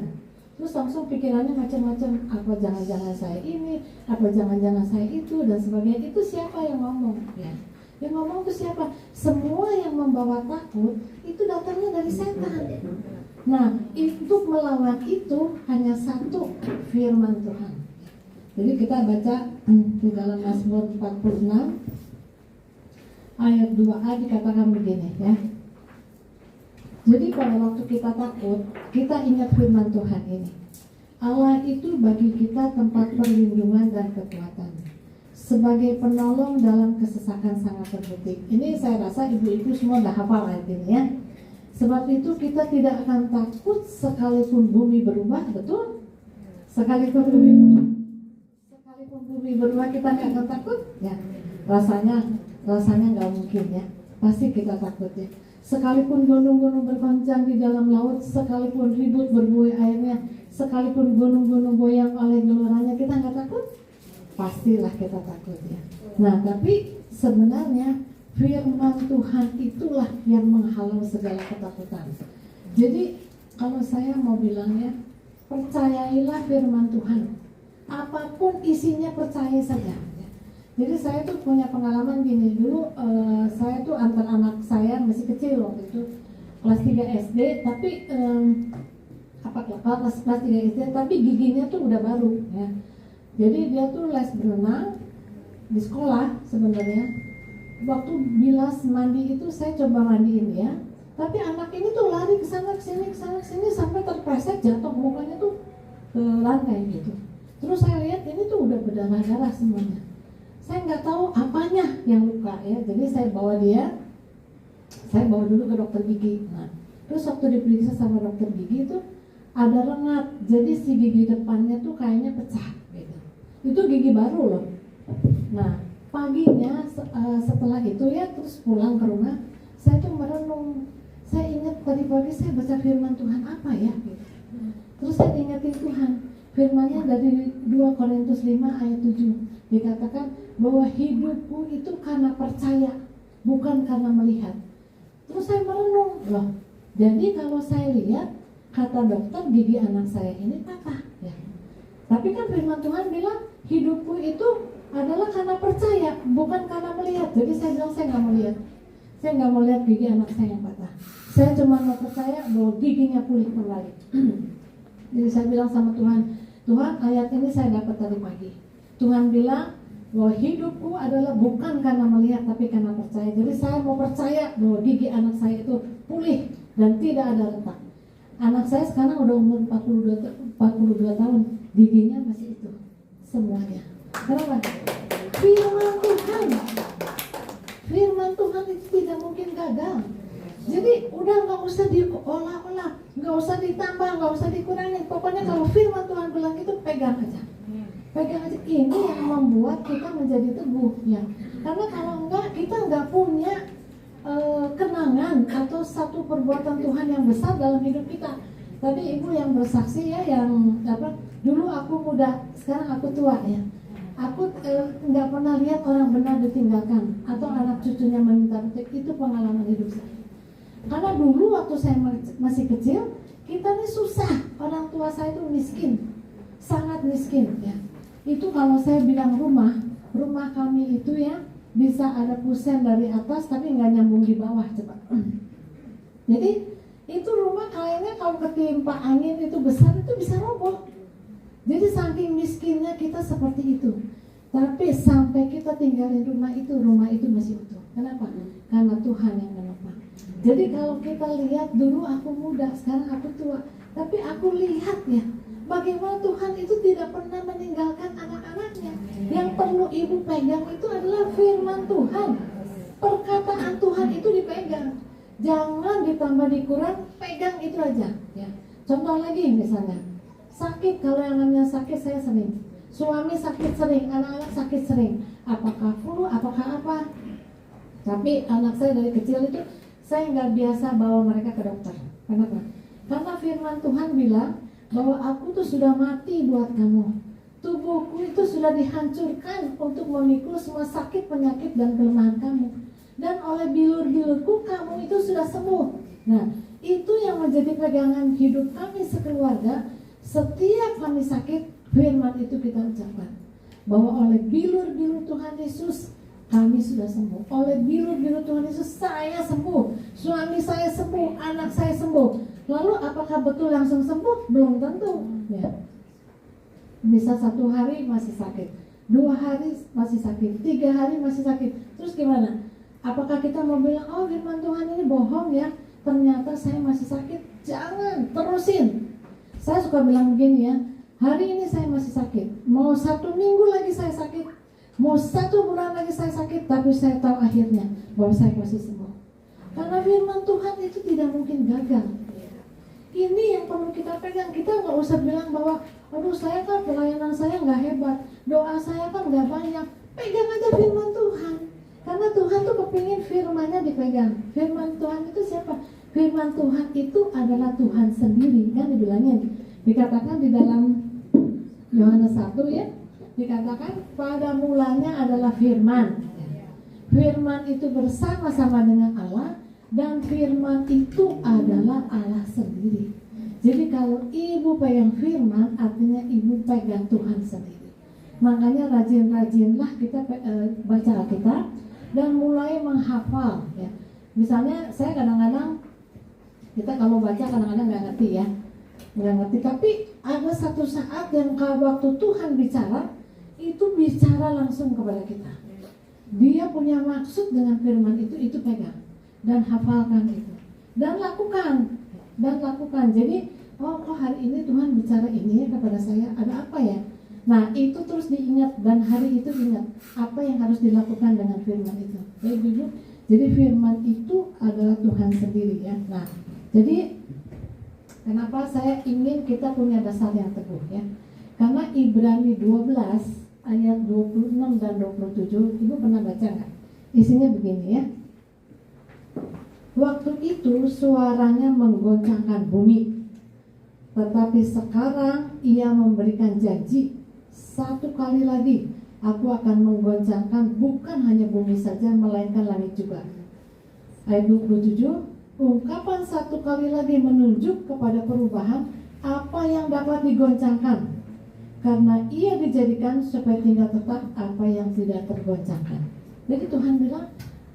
terus langsung pikirannya macam-macam. Apa jangan-jangan saya ini, apa jangan-jangan saya itu, dan sebagainya. Itu siapa yang ngomong? Ya. Yang ngomong itu siapa? Semua yang membawa takut itu datangnya dari setan. Nah, untuk melawan itu hanya satu, firman Tuhan. Jadi kita baca di dalam Mazmur 46 ayat 2a dikatakan begini ya. Jadi pada waktu kita takut, kita ingat firman Tuhan ini. Allah itu bagi kita tempat perlindungan dan kekuatan, sebagai penolong dalam kesesakan sangat terbetik. Ini saya rasa ibu-ibu semua dah hafal ayat ini ya. Sebab itu kita tidak akan takut sekalipun bumi berubah, betul? Sekalipun bumi berubah kita nggak akan takut? Ya, rasanya nggak mungkin ya. Pasti kita takut ya. Sekalipun gunung-gunung bergoncang di dalam laut, sekalipun ribut berbuih airnya, sekalipun gunung-gunung goyang oleh geloranya, kita nggak takut? Pastilah kita takut ya. Nah, tapi sebenarnya firman Tuhan itulah yang menghalau segala ketakutan. Jadi kalau saya mau bilangnya, percayailah firman Tuhan. Apapun isinya percaya saja. Jadi saya tuh punya pengalaman gini. Dulu saya tuh antar anak saya masih kecil waktu itu, kelas 3 SD, tapi kelas 3 SD, tapi giginya tuh udah baru ya. Jadi dia tuh les berenang di sekolah sebenarnya. Waktu bilas mandi itu saya coba mandiin dia, tapi anak ini tuh lari ke sana ke sini sampai terpleset jatuh, mukanya tuh ke lantai gitu. Terus saya lihat ini tuh udah berdarah-darah semuanya. Saya nggak tahu apanya yang luka ya. Jadi saya bawa dulu ke dokter gigi. Nah, terus waktu diperiksa sama dokter gigi itu ada rengat. Jadi si gigi depannya tuh kayaknya pecah gitu. Itu gigi baru loh. Nah, paginya setelah itu ya terus pulang ke rumah, saya tuh merenung. Saya ingat tadi pagi saya baca firman Tuhan apa ya gitu. Terus saya ingatin Tuhan. Firman-Nya dari 2 Korintus 5 ayat 7 dikatakan bahwa hidupku itu karena percaya, bukan karena melihat. Terus saya merenung, loh, jadi kalau saya lihat, kata dokter gigi anak saya ini patah ya. Tapi kan firman Tuhan bilang hidupku itu adalah karena percaya, bukan karena melihat. Jadi saya bilang saya nggak mau lihat. Saya nggak mau lihat gigi anak saya yang patah. Saya cuma mau percaya bahwa giginya pulih kembali. Jadi saya bilang sama Tuhan, Tuhan, ayat ini saya dapat tadi pagi. Tuhan bilang bahwa hidupku adalah bukan karena melihat tapi karena percaya. Jadi saya mau percaya bahwa gigi anak saya itu pulih dan tidak ada retak. Anak saya sekarang udah umur 42 tahun, giginya masih itu semuanya. Kenapa? Firman Tuhan. Firman Tuhan itu tidak mungkin gagal. Jadi udah nggak usah diolah-olah, nggak usah ditambah, nggak usah dikurangi. Pokoknya kalau firman Tuhan bilang itu pegang aja. Pegang aja. Ini yang membuat kita menjadi teguh ya. Karena kalau enggak, kita nggak punya kenangan atau satu perbuatan Tuhan yang besar dalam hidup kita. Tadi ibu yang bersaksi ya, yang dulu aku muda, sekarang aku tua ya. Aku nggak pernah lihat orang benar ditinggalkan atau anak cucunya meminta rezeki. Itu pengalaman hidup saya. Karena dulu waktu saya masih kecil, kita ini susah. Orang tua saya itu miskin, sangat miskin ya. Itu kalau saya bilang rumah kami itu ya bisa ada kusen dari atas tapi nggak nyambung di bawah coba. Jadi itu rumah kayaknya kalau ketimpa angin itu besar itu bisa roboh. Jadi saking miskinnya kita seperti itu. Tapi sampai kita tinggalin rumah itu masih utuh. Kenapa? Karena Tuhan yang menopang. Jadi kalau kita lihat dulu aku muda, sekarang aku tua, tapi aku lihat ya, bagaimana Tuhan itu tidak pernah meninggalkan anak-anaknya. Yang perlu ibu pegang itu adalah firman Tuhan. Perkataan Tuhan itu dipegang. Jangan ditambah dikurang, pegang itu aja. Ya. Contoh lagi misalnya, sakit, kalau yang namanya sakit saya sering. Suami sakit sering, anak-anak sakit sering. Apakah flu, apakah apa? Tapi anak saya dari kecil itu saya nggak biasa bawa mereka ke dokter. Kenapa? Karena firman Tuhan bilang bahwa aku tuh sudah mati buat kamu. Tubuhku itu sudah dihancurkan untuk memikul semua sakit, penyakit, dan kelemahan kamu. Dan oleh bilur-bilurku kamu itu sudah sembuh. Nah, itu yang menjadi pegangan hidup kami sekeluarga. Setiap kami sakit, firman itu kita ucapkan bahwa oleh bilur-bilur Tuhan Yesus kami sudah sembuh. Oleh bilur-bilur Tuhan Yesus saya sembuh, suami saya sembuh, anak saya sembuh. Lalu apakah betul langsung sembuh? Belum tentu ya. Bisa 1 hari masih sakit, 2 hari masih sakit, 3 hari masih sakit. Terus gimana? Apakah kita mau bilang, oh firman Tuhan ini bohong ya, ternyata saya masih sakit? Jangan, terusin. Saya suka bilang begini ya, hari ini saya masih sakit, mau 1 minggu lagi saya sakit, mau 1 bulan lagi saya sakit, tapi saya tahu akhirnya bahwa saya pasti sembuh. Karena firman Tuhan itu tidak mungkin gagal. Ini yang perlu kita pegang. Kita nggak usah bilang bahwa, aduh saya kan pelayanan saya nggak hebat, doa saya kan nggak banyak. Pegang aja firman Tuhan. Karena Tuhan tuh kepingin firman-Nya dipegang. Firman Tuhan itu siapa? Firman Tuhan itu adalah Tuhan sendiri, kan dibilangin. Dikatakan di dalam Yohanes 1 ya, dikatakan pada mulanya adalah firman. Firman itu bersama-sama dengan Allah, dan firman itu adalah Allah sendiri. Jadi kalau ibu pegang firman, artinya ibu pegang Tuhan sendiri. Makanya rajin-rajinlah kita baca Alkitab dan mulai menghafal ya. Misalnya saya kadang-kadang, kita kalau baca kadang-kadang nggak ngerti ya, nggak ngerti. Tapi ada satu saat yang waktu Tuhan bicara, itu bicara langsung kepada kita. Dia punya maksud dengan firman itu pegang dan hafalkan itu dan lakukan. Jadi oh kok hari ini Tuhan bicara ini ya kepada saya, ada apa ya? Nah itu terus diingat, dan hari itu ingat apa yang harus dilakukan dengan firman itu. Jadi firman itu adalah Tuhan sendiri ya. Nah jadi kenapa saya ingin kita punya dasar yang teguh ya? Karena Ibrani 12 ayat 26 dan 27, ibu pernah baca nggak? Isinya begini ya. Waktu itu suaranya menggoncangkan bumi, tetapi sekarang ia memberikan janji, 1 kali lagi aku akan menggoncangkan bukan hanya bumi saja, melainkan langit juga. Ayat 27, ungkapan 1 kali lagi menunjuk kepada perubahan apa yang dapat digoncangkan, karena ia dijadikan supaya tinggal tetap apa yang tidak tergoncangkan. Jadi Tuhan bilang,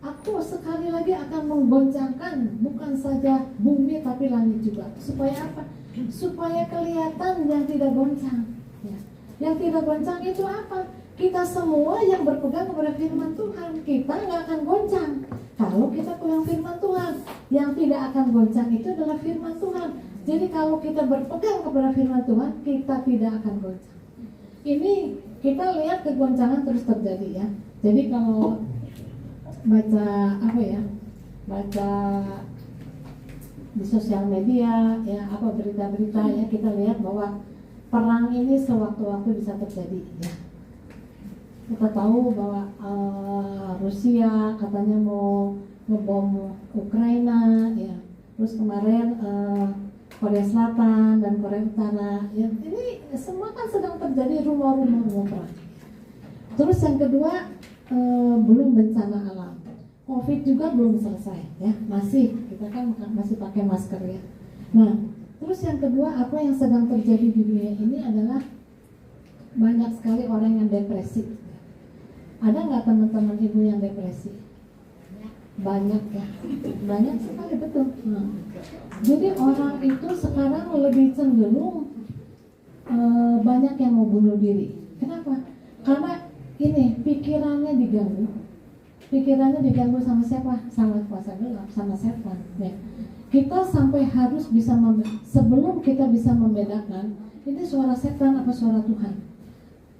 aku sekali lagi akan menggoncangkan bukan saja bumi tapi langit juga. Supaya apa? Supaya kelihatan yang tidak goncang ya. Yang tidak goncang itu apa? Kita semua yang berpegang kepada firman Tuhan, kita nggak akan goncang kalau kita pegang firman Tuhan. Yang tidak akan goncang itu adalah firman Tuhan. Jadi kalau kita berpegang kepada firman Tuhan, kita tidak akan goncang. Ini kita lihat kegoncangan terus terjadi ya. Jadi kalau baca baca di sosial media ya, apa berita-berita ya, kita lihat bahwa perang ini sewaktu-waktu bisa terjadi ya. Kita tahu bahwa Rusia katanya mau ngebom Ukraina ya. Terus kemarin Korea Selatan dan Korea Utara ya, ini semua kan sedang terjadi rumor-rumor perang. Terus yang kedua, belum bencana alam, COVID juga belum selesai ya, masih kita kan masih pakai masker ya. Nah terus yang kedua, apa yang sedang terjadi di dunia ini adalah banyak sekali orang yang depresi. Ada nggak teman-teman ibu yang depresi? Banyak ya, banyak sekali, betul. Nah, jadi orang itu sekarang lebih cenderung banyak yang mau bunuh diri. Kenapa? Karena ini pikirannya diganggu. Pikirannya diganggu sama siapa? Sama kuasa gelap, sama setan. Ya. Kita sampai harus bisa sebelum kita bisa membedakan ini suara setan apa suara Tuhan.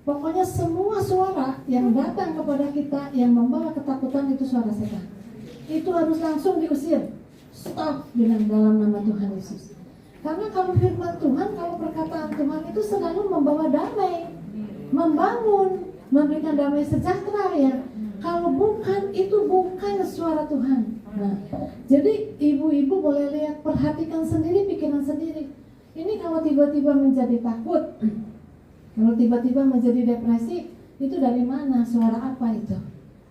Pokoknya semua suara yang datang kepada kita yang membawa ketakutan itu suara setan. Itu harus langsung diusir. Stop, bilang dalam nama Tuhan Yesus. Karena kalau firman Tuhan, kalau perkataan Tuhan itu selalu membawa damai, membangun, memberikan damai sejahtera ya. Kalau bukan, itu bukan suara Tuhan. Nah, jadi ibu-ibu boleh lihat, perhatikan sendiri, pikiran sendiri. Ini kalau tiba-tiba menjadi takut, kalau tiba-tiba menjadi depresi, itu dari mana? Suara apa itu?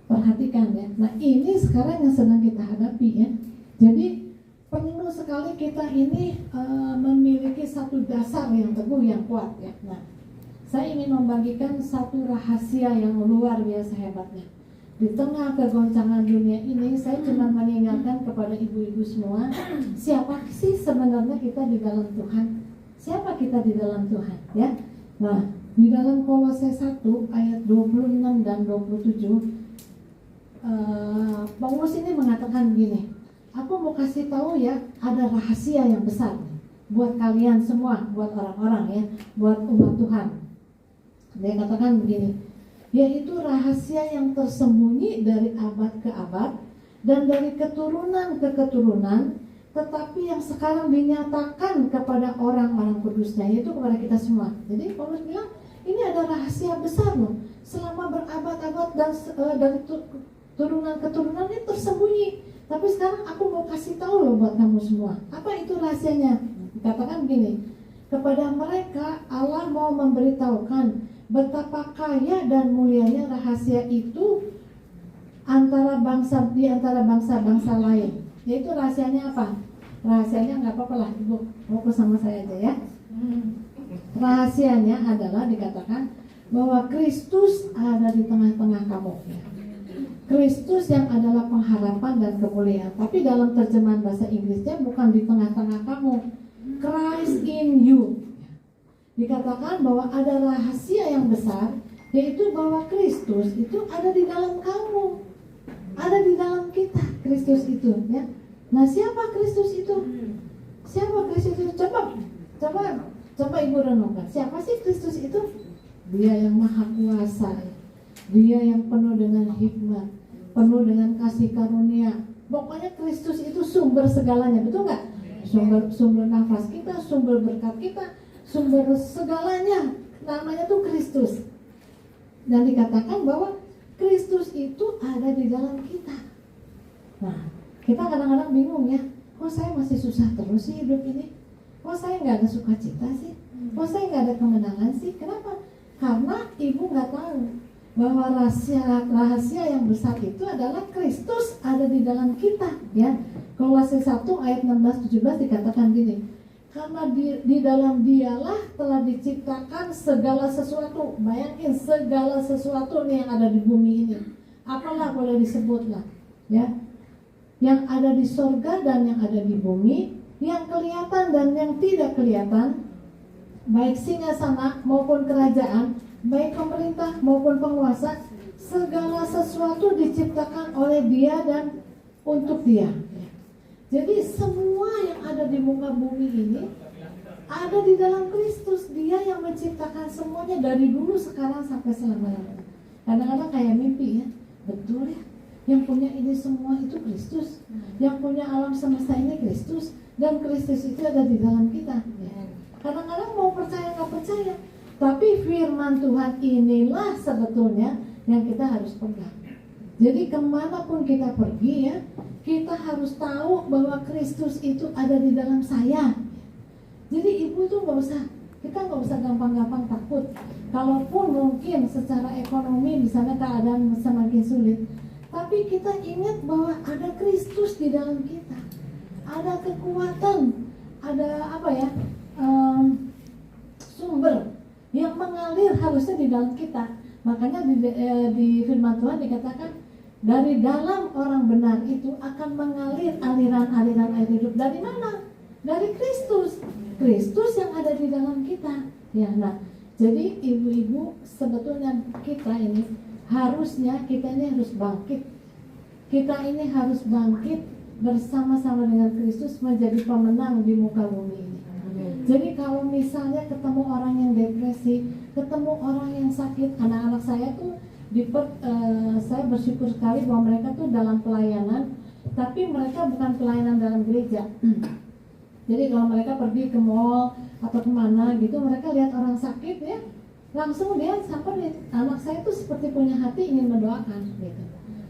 Perhatikan ya. Nah, ini sekarang yang sedang kita hadapi ya. Jadi perlu sekali kita ini memiliki satu dasar yang teguh, yang kuat ya. Nah, saya ingin membagikan satu rahasia yang luar biasa hebatnya. Di tengah kegoncangan dunia ini, saya cuma mengingatkan kepada ibu-ibu semua, siapa sih sebenarnya kita di dalam Tuhan? Siapa kita di dalam Tuhan? Ya. Nah, di dalam Kolose 1 ayat 26 dan 27, Paulus ini mengatakan begini, aku mau kasih tahu ya, ada rahasia yang besar buat kalian semua, buat orang-orang ya, buat umat Tuhan. Dia katakan begini, yaitu rahasia yang tersembunyi dari abad ke abad dan dari keturunan ke keturunan, tetapi yang sekarang dinyatakan kepada orang-orang kudusnya, yaitu kepada kita semua. Jadi Paulus bilang, ini ada rahasia besar loh, selama berabad-abad dan dari turunan ke turunan ini tersembunyi. Tapi sekarang aku mau kasih tahu loh buat kamu semua. Apa itu rahasianya? Dikatakan begini, kepada mereka Allah mau memberitahukan betapa kaya dan mulianya rahasia itu di antara bangsa-bangsa lain. Yaitu rahasianya apa? Rahasianya nggak apa-apa lah, Ibu, fokus sama saya aja ya. Rahasianya adalah dikatakan bahwa Kristus ada di tengah-tengah kamu ya. Kristus yang adalah pengharapan dan kemuliaan. Tapi dalam terjemahan bahasa Inggrisnya bukan di tengah-tengah kamu, Christ in you. Dikatakan bahwa ada rahasia yang besar, yaitu bahwa Kristus itu ada di dalam kamu, ada di dalam kita. Kristus itu ya. Nah, siapa Kristus itu? Siapa Kristus itu? Coba Ibu renungkan. Siapa sih Kristus itu? Dia yang maha kuasa, dia yang penuh dengan hikmat, penuh dengan kasih karunia. Pokoknya Kristus itu sumber segalanya, betul nggak? Sumber nafas kita, sumber berkat kita, sumber segalanya. Namanya tuh Kristus. Dan dikatakan bahwa Kristus itu ada di dalam kita. Nah, kita kadang-kadang bingung ya, kok saya masih susah terus sih hidup ini? Kok saya nggak ada sukacita sih? Kok saya nggak ada kemenangan sih? Kenapa? Karena ibu nggak tahu bahwa rahasia yang besar itu adalah Kristus ada di dalam kita ya. Kolose 1 ayat 16-17 dikatakan gini, karena di dalam dialah telah diciptakan segala sesuatu. Bayangin segala sesuatu nih yang ada di bumi ini, apalah boleh disebut lah ya, yang ada di sorga dan yang ada di bumi, yang kelihatan dan yang tidak kelihatan, baik singgasana maupun kerajaan, baik pemerintah maupun penguasa, segala sesuatu diciptakan oleh Dia dan untuk Dia. Jadi semua yang ada di muka bumi ini ada di dalam Kristus. Dia yang menciptakan semuanya dari dulu, sekarang sampai selama-lamanya. Kadang-kadang kayak mimpi ya, betul ya, yang punya ini semua itu Kristus, yang punya alam semesta ini Kristus, dan Kristus itu ada di dalam kita ya. Kadang-kadang mau percaya nggak percaya, tapi firman Tuhan inilah sebetulnya yang kita harus pegang. Jadi kemanapun kita pergi ya, kita harus tahu bahwa Kristus itu ada di dalam saya. Jadi ibu itu kita nggak usah gampang-gampang takut. Kalaupun mungkin secara ekonomi di sana keadaan semakin sulit, tapi kita ingat bahwa ada Kristus di dalam kita, ada kekuatan, ada apa ya, sumber yang mengalir harusnya di dalam kita. Makanya di firman Tuhan dikatakan, dari dalam orang benar itu akan mengalir aliran-aliran air hidup. Dari mana? Dari Kristus. Kristus yang ada di dalam kita Ya, nah, jadi ibu-ibu sebetulnya kita ini harusnya kita ini harus bangkit. Kita ini harus bangkit bersama-sama dengan Kristus menjadi pemenang di muka bumi ini. Jadi kalau misalnya ketemu orang yang depresi, ketemu orang yang sakit, anak-anak saya tuh saya bersyukur sekali bahwa mereka tuh dalam pelayanan, tapi mereka bukan pelayanan dalam gereja. Jadi kalau mereka pergi ke mall atau kemana gitu, mereka lihat orang sakit ya, langsung dia sampai anak saya tuh seperti punya hati ingin mendoakan gitu.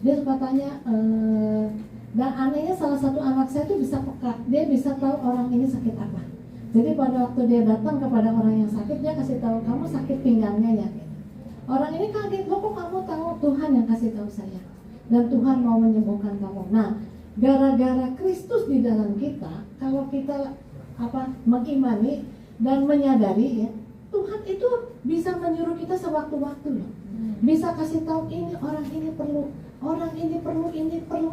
Dia suka tanya, dan anehnya salah satu anak saya tuh bisa peka, dia bisa tahu orang ini sakit apa. Jadi pada waktu dia datang kepada orang yang sakit, dia kasih tahu, kamu sakit pinggangnya ya. Orang ini kaget, loh kok kamu tahu? Tuhan yang kasih tahu saya, dan Tuhan mau menyembuhkan kamu. Nah, gara-gara Kristus di dalam kita, kalau kita mengimani dan menyadari ya, Tuhan itu bisa menyuruh kita sewaktu-waktu loh. Bisa kasih tahu ini orang ini perlu, orang ini perlu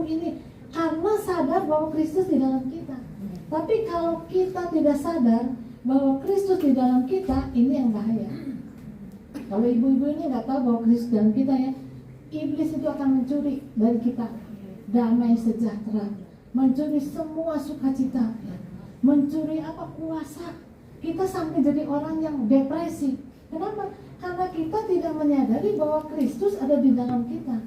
ini, karena sadar bahwa Kristus di dalam kita. Tapi kalau kita tidak sadar bahwa Kristus di dalam kita, ini yang bahaya. Kalau ibu-ibu ini nggak tahu bahwa Kristus dalam kita ya, iblis itu akan mencuri dari kita damai sejahtera, mencuri semua sukacita, mencuri kuasa. Kita sampai jadi orang yang depresi. Kenapa? Karena kita tidak menyadari bahwa Kristus ada di dalam kita.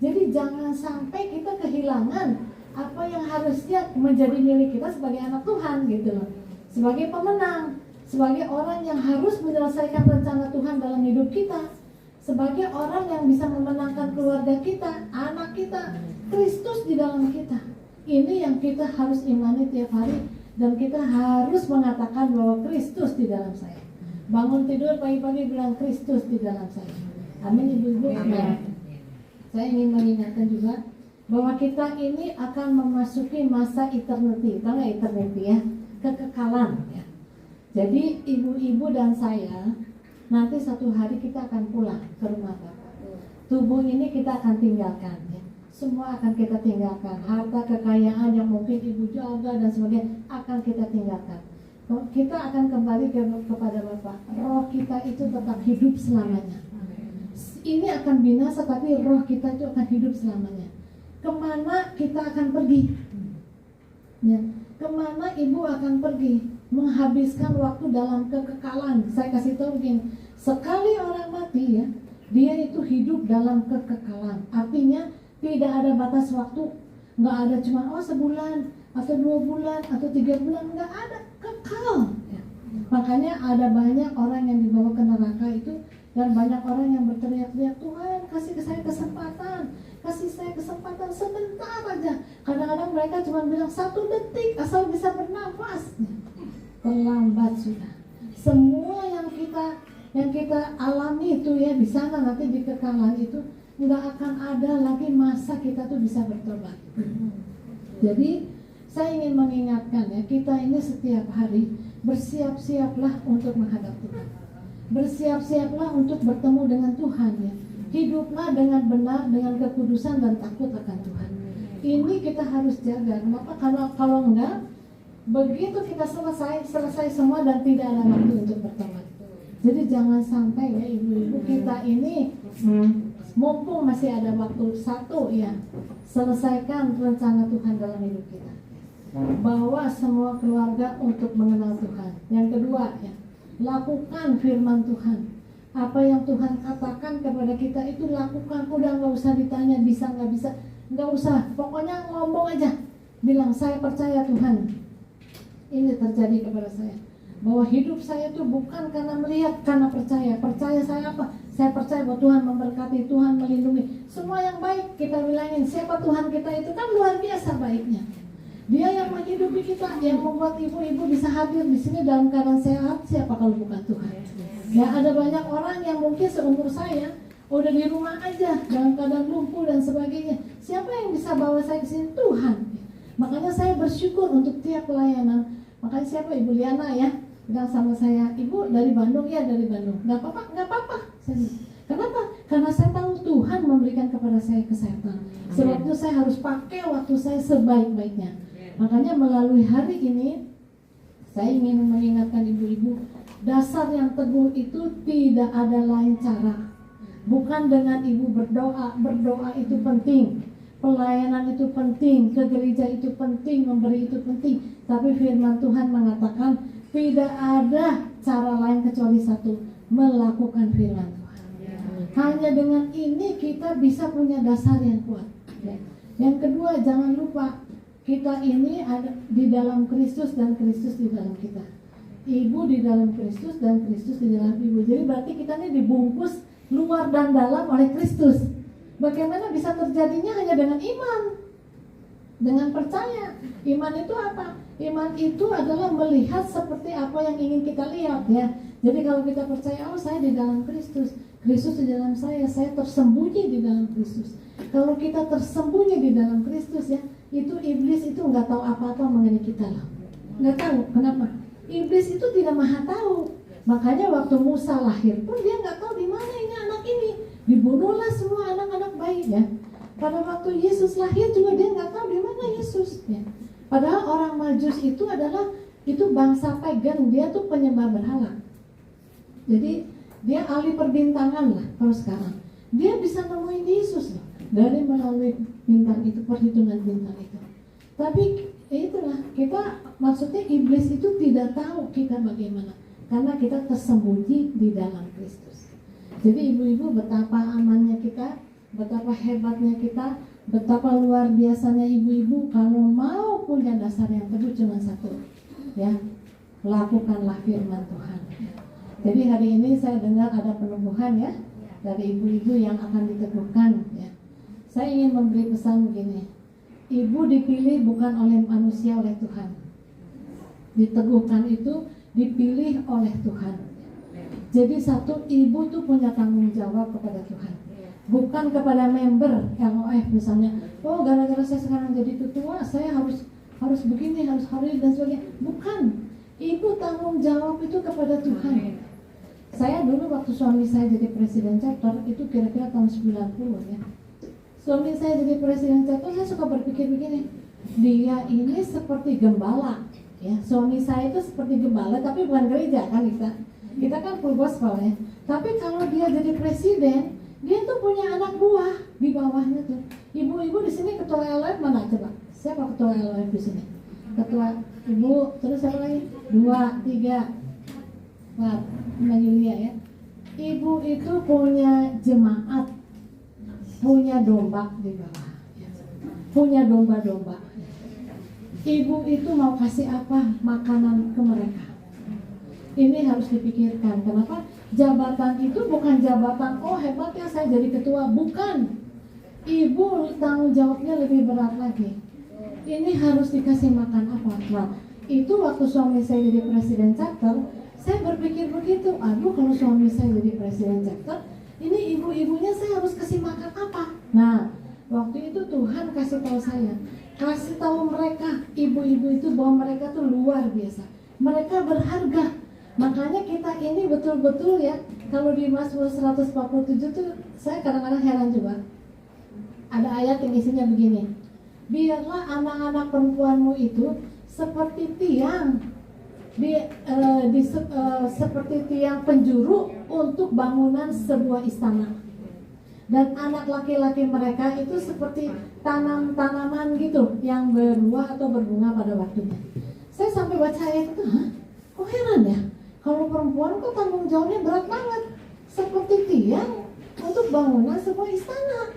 Jadi jangan sampai kita kehilangan apa yang harusnya menjadi milik kita sebagai anak Tuhan gitu loh. Sebagai pemenang, sebagai orang yang harus menyelesaikan rencana Tuhan dalam hidup kita, sebagai orang yang bisa memenangkan keluarga kita, anak kita, Kristus di dalam kita. Ini yang kita harus imani tiap hari, dan kita harus mengatakan bahwa Kristus di dalam saya. Bangun tidur pagi-pagi bilang Kristus di dalam saya. Amin ibu-ibu. Saya ingin mengingatkan juga bahwa kita ini akan memasuki masa eternity, tahu nggak eternity ya? Kekekalan ya. Jadi ibu-ibu dan saya nanti satu hari kita akan pulang ke rumah Bapa. Tubuh ini kita akan tinggalkan ya. Semua akan kita tinggalkan. Harta kekayaan yang mungkin ibu jaga dan sebagainya akan kita tinggalkan. Kita akan kembali kepada Bapa. Roh kita itu tetap hidup selamanya. Ini akan binasa tapi roh kita itu akan hidup selamanya. Kemana kita akan pergi? Ya. Kemana ibu akan pergi? Menghabiskan waktu dalam kekekalan. Saya kasih tahu begini, sekali orang mati ya, dia itu hidup dalam kekekalan. Artinya tidak ada batas waktu, nggak ada cuma sebulan atau 2 bulan atau 3 bulan, nggak ada, kekal. Ya. Makanya ada banyak orang yang dibawa ke neraka itu, dan banyak orang yang berteriak-teriak, Tuhan kasih saya kesempatan, kasih saya kesempatan sebentar aja. Kadang-kadang mereka cuma bilang 1 detik asal bisa bernafas. Terlambat sudah. Semua yang kita alami itu ya di sana nanti di kekalan itu nggak akan ada lagi masa kita tuh bisa bertobat. Jadi saya ingin mengingatkan ya, kita ini setiap hari bersiap-siaplah untuk menghadap Tuhan. Bersiap-siaplah untuk bertemu dengan Tuhan ya. Hiduplah dengan benar, dengan kekudusan dan takut akan Tuhan. Ini kita harus jaga. Kenapa? Karena kalau enggak, begitu kita selesai semua dan tidak ada waktu untuk bertobat. Jadi jangan sampai ya ibu-ibu kita ini mumpung masih ada waktu satu ya, selesaikan rencana Tuhan dalam hidup kita. Bawa semua keluarga untuk mengenal Tuhan. Yang kedua ya, lakukan firman Tuhan. Apa yang Tuhan katakan kepada kita itu lakukan. Udah nggak usah ditanya bisa nggak bisa, nggak usah. Pokoknya ngomong aja, bilang saya percaya Tuhan. Ini terjadi kepada saya. Bahwa hidup saya itu bukan karena melihat, karena percaya. Percaya saya apa? Saya percaya bahwa Tuhan memberkati, Tuhan melindungi. Semua yang baik kita bilangin. Siapa Tuhan kita itu kan luar biasa baiknya. Dia yang menghidupi kita, yang membuat ibu-ibu bisa hadir di sini dalam keadaan sehat. Siapa kalau bukan Tuhan? Ya ada banyak orang yang mungkin seumur saya udah di rumah aja dalam keadaan lumpuh dan sebagainya. Siapa yang bisa bawa saya ke sini? Tuhan. Makanya saya bersyukur untuk tiap pelayanan. Makanya siapa Ibu Liana ya bilang sama saya, Ibu dari Bandung ya, dari Bandung. Nggak apa-apa. Kenapa? Karena saya tahu Tuhan memberikan kepada saya kesehatan. Sebab itu saya harus pakai waktu saya sebaik-baiknya. Makanya melalui hari ini saya ingin mengingatkan ibu-ibu, dasar yang teguh itu tidak ada lain cara. Bukan dengan ibu berdoa itu penting, pelayanan itu penting, ke gereja itu penting, memberi itu penting. Tapi firman Tuhan mengatakan tidak ada cara lain kecuali satu, melakukan firman Tuhan. Hanya dengan ini kita bisa punya dasar yang kuat. Yang kedua, jangan lupa kita ini ada di dalam Kristus dan Kristus di dalam kita. Ibu di dalam Kristus dan Kristus di dalam ibu. Jadi berarti kita ini dibungkus luar dan dalam oleh Kristus. Bagaimana bisa terjadinya? Hanya dengan iman, dengan percaya. Iman itu apa? Iman itu adalah melihat seperti apa yang ingin kita lihat, ya. Jadi kalau kita percaya, oh saya di dalam Kristus, Kristus di dalam saya tersembunyi di dalam Kristus. Kalau kita tersembunyi di dalam Kristus, ya, itu iblis itu nggak tahu apa-apa mengenai kita loh. Nggak tahu, kenapa? Iblis itu tidak maha tahu. Makanya waktu Musa lahir pun dia nggak tahu di mana ini anak ini. Dibunuhlah semua anak-anak bayi, ya. Pada waktu Yesus lahir juga dia nggak tahu di mana Yesus, ya. Padahal orang Majus itu adalah bangsa pagan, dia tuh penyembah berhala. Jadi dia ahli perbintangan lah kalau sekarang. Dia bisa nemuin Yesus loh dari melalui bintang itu, perhitungan bintang itu. Tapi itulah kita, maksudnya iblis itu tidak tahu kita bagaimana, karena kita tersembunyi di dalam Kristus. Jadi ibu-ibu, betapa amannya kita, betapa hebatnya kita, betapa luar biasanya ibu-ibu kalau mau punya dasar yang teguh cuma satu, ya, lakukanlah firman Tuhan. Jadi hari ini saya dengar ada penumbuhan, ya, dari ibu-ibu yang akan diteguhkan, ya. Saya ingin memberi pesan begini, ibu dipilih bukan oleh manusia, oleh Tuhan. Diteguhkan itu dipilih oleh Tuhan. Jadi satu, ibu tuh punya tanggung jawab kepada Tuhan, bukan kepada member LOF misalnya. Oh, gara-gara saya sekarang jadi ketua, saya harus begini, harus dan sebagainya. Bukan. Ibu tanggung jawab itu kepada Tuhan. Saya dulu waktu suami saya jadi presiden chapter, itu kira-kira tahun 90, ya. Suami saya jadi presiden chapter, saya suka berpikir begini, dia ini seperti gembala, ya. Suami saya itu seperti gembala, tapi bukan gereja kan kita kan full gospel, ya. Tapi kalau dia jadi presiden, dia tuh punya anak buah di bawahnya tuh. Ibu-ibu di sini ketua LOF mana coba? Siapa ketua LOF di sini? Ketua ibu, terus siapa lagi? 2, 3, 4, Mbak Yulia, ya. Ibu itu punya jemaat, punya domba di bawah, ya. Punya domba-domba. Ibu itu mau kasih apa makanan ke mereka? Ini harus dipikirkan. Kenapa? Jabatan itu bukan jabatan, oh hebat ya saya jadi ketua. Bukan. Ibu tanggung jawabnya lebih berat lagi. Ini harus dikasih makan apa? Nah, itu waktu suami saya jadi presiden chapter, saya berpikir begitu. Aduh, kalau suami saya jadi presiden chapter, ini ibu-ibunya saya harus kasih makan apa? Nah, waktu itu Tuhan kasih tahu saya, kasih tahu mereka, ibu-ibu itu bahwa mereka tuh luar biasa. Mereka berharga. Makanya kita ini betul-betul, ya, kalau di Mazmur 147 tuh saya kadang-kadang heran juga. Ada ayat yang isinya begini, biarlah anak-anak perempuanmu itu seperti tiang seperti tiang penjuru untuk bangunan sebuah istana. Dan anak laki-laki mereka itu seperti tanaman gitu yang berbuah atau berbunga pada waktunya. Saya sampai baca ayat itu, kok heran ya? Kalau perempuan kok tanggung jawabnya berat banget, seperti tiang untuk bangunan sebuah istana.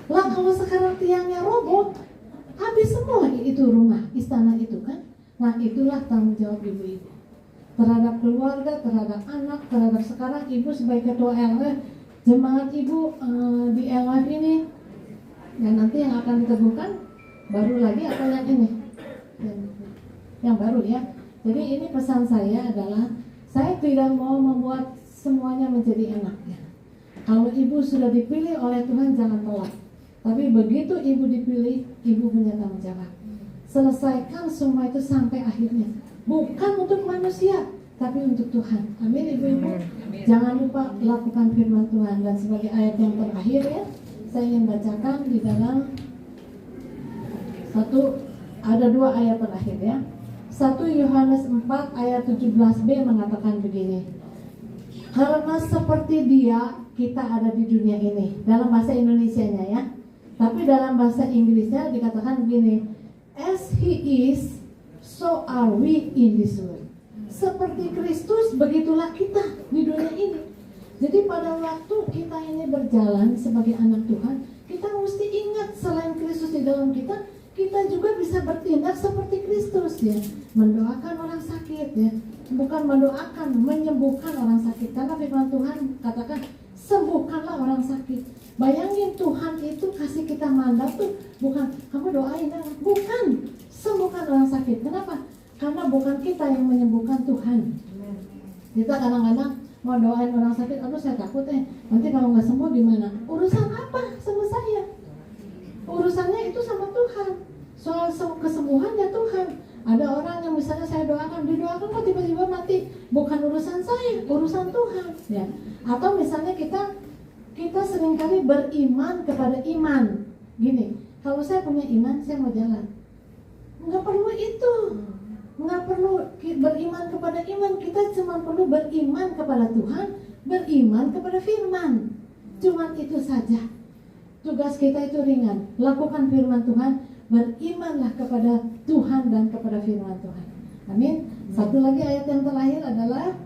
Lah kalau sekarang tiangnya roboh, habis semua itu rumah, istana itu kan. Nah itulah tanggung jawab ibu-ibu terhadap keluarga, terhadap anak, terhadap sekarang ibu sebagai ketua LOF, jemaat ibu di LOF ini. Dan nanti yang akan diteguhkan baru lagi atau yang ini? Yang baru, ya. Jadi ini pesan saya adalah, saya tidak mau membuat semuanya menjadi enak, ya. Kalau ibu sudah dipilih oleh Tuhan jangan tolak. Tapi begitu ibu dipilih, ibu punya tanggung jawab. Selesaikan semua itu sampai akhirnya. Bukan untuk manusia, tapi untuk Tuhan. Amin, ibu-ibu. Jangan lupa lakukan firman Tuhan. Dan sebagai ayat yang terakhir, ya, saya ingin bacakan di dalam ada 2 ayat terakhir, ya. 1 Yohanes 4 ayat 17b mengatakan begini. Karena seperti dia kita ada di dunia ini. Dalam bahasa Indonesianya ya. Tapi dalam bahasa Inggrisnya dikatakan begini. As he is, so are we in this world. Seperti Kristus, begitulah kita di dunia ini. Jadi pada waktu kita ini berjalan sebagai anak Tuhan, kita mesti ingat selain Kristus di dalam kita, kita juga bisa bertindak seperti Kristus ya, mendoakan orang sakit ya, bukan mendoakan, menyembuhkan orang sakit. Karena firman Tuhan katakan sembuhkanlah orang sakit. Bayangin Tuhan itu kasih kita mandat tuh bukan kamu doain, bukan sembuhkan orang sakit. Kenapa? Karena bukan kita yang menyembuhkan Tuhan. Kita kadang-kadang mau doain orang sakit, aduh saya takut nanti kalau nggak sembuh gimana? Urusan apa sama saya? Urusannya itu sama Tuhan. Soal kesembuhan ya Tuhan. Ada orang yang misalnya saya doakan, didoakan kok tiba-tiba mati. Bukan urusan saya, urusan Tuhan ya. Atau misalnya kita seringkali beriman kepada iman. Gini, kalau saya punya iman, saya mau jalan. Nggak perlu itu. Nggak perlu beriman kepada iman. Kita cuma perlu beriman kepada Tuhan, beriman kepada firman. Cuman itu saja. Tugas kita itu ringan. Lakukan firman Tuhan, berimanlah kepada Tuhan dan kepada firman Tuhan. Amin. Satu lagi ayat yang terakhir adalah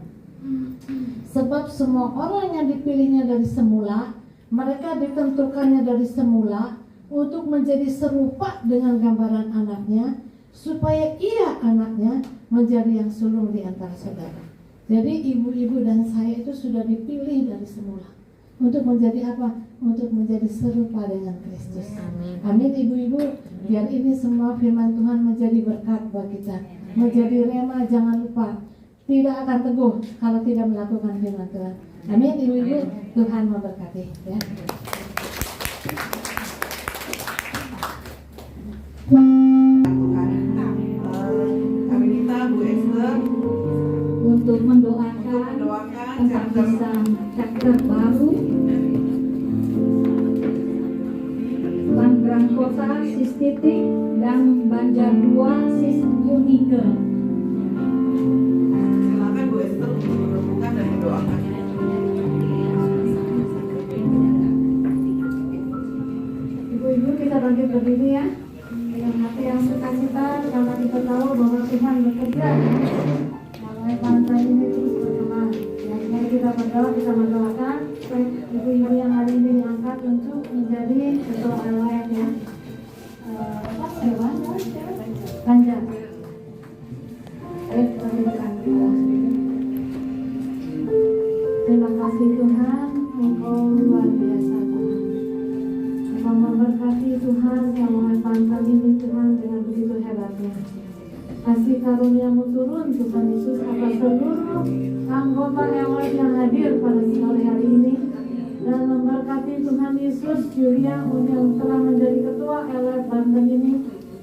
sebab semua orang yang dipilihnya dari semula, mereka ditentukannya dari semula untuk menjadi serupa dengan gambaran anaknya, supaya ia anaknya menjadi yang sulung di antara saudara. Jadi ibu-ibu dan saya itu sudah dipilih dari semula. Untuk menjadi apa? Untuk menjadi serupa dengan Kristus. Amin ibu-ibu. Biar ini semua firman Tuhan menjadi berkat buat kita. Menjadi rema, jangan lupa. Tidak akan teguh kalau tidak melakukan firman Tuhan. Amin ibu-ibu. Tuhan memberkati ya. Tuhan. Kami minta Bu Esther Untuk mendoakan tentang bisa chapter baru Tangerang Kota Sis Titik dan Banjar 2 Sis Unike. Silakan Bu Esther untuk merenungkan dan mendoakan. Ibu-ibu kita bangkit berdiri ya, dengan hati yang sukacita karena kita tahu bahwa Tuhan bekerja. Mulai pantai ini terus berkembang. Mari kita berdoa, kita mendoakan ibu-ibu yang hari ini diangkat untuk menjadi ketua LWF ya. Banjar. Ayo kita berikan doa. Terima kasih Tuhan, Engkau luar biasa Tuhan. Engkau memberkati Tuhan yang mengantarkan ini Tuhan dengan begitu hebatnya. Kasih karunia-Mu turun Tuhan Yesus atas seluruh anggota LWF yang hadir pada sore hari ini, dan memberkati Tuhan Yesus Julia yang telah menjadi ketua LWF Banten ini,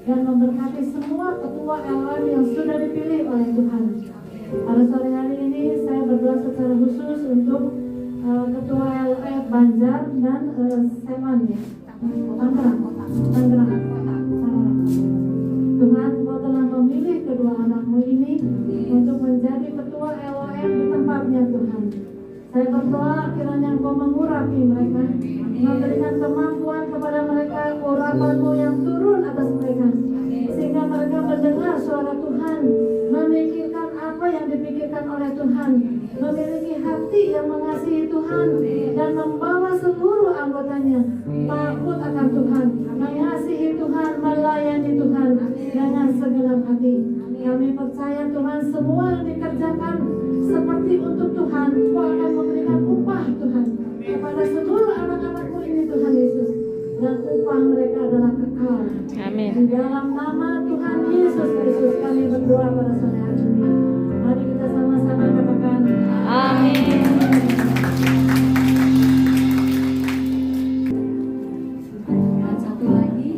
dan memberkati semua ketua LWF yang sudah dipilih oleh Tuhan. Pada sore hari ini saya berdoa secara khusus untuk ketua LWF Banjar dan Seman ya, Tangerang. Tuhan, Kau telah memilih kedua anak-Mu ini untuk menjadi ketua LWF di tempatnya Tuhan. Saya berdoa kiranya Engkau mengurapi mereka, memberikan kemampuan kepada mereka, urapan-Mu yang turun atas mereka, sehingga mereka mendengar suara Tuhan, memikirkan apa yang dipikirkan oleh Tuhan, memiliki hati yang mengasihi Tuhan, dan membawa seluruh anggotanya takut akan Tuhan, mengasihi Tuhan, melayani Tuhan dengan segenap hati. Kami percaya Tuhan, semua yang dikerjakan seperti untuk Tuhan, Kau akan memberikan upah Tuhan kepada seluruh anak-anak-Mu ini Tuhan Yesus, dan upah mereka adalah kekal. Amin. Di dalam nama Tuhan Yesus Kristus kami berdoa pada sore hari ini. Mari kita sama-sama katakan amin. Dan satu lagi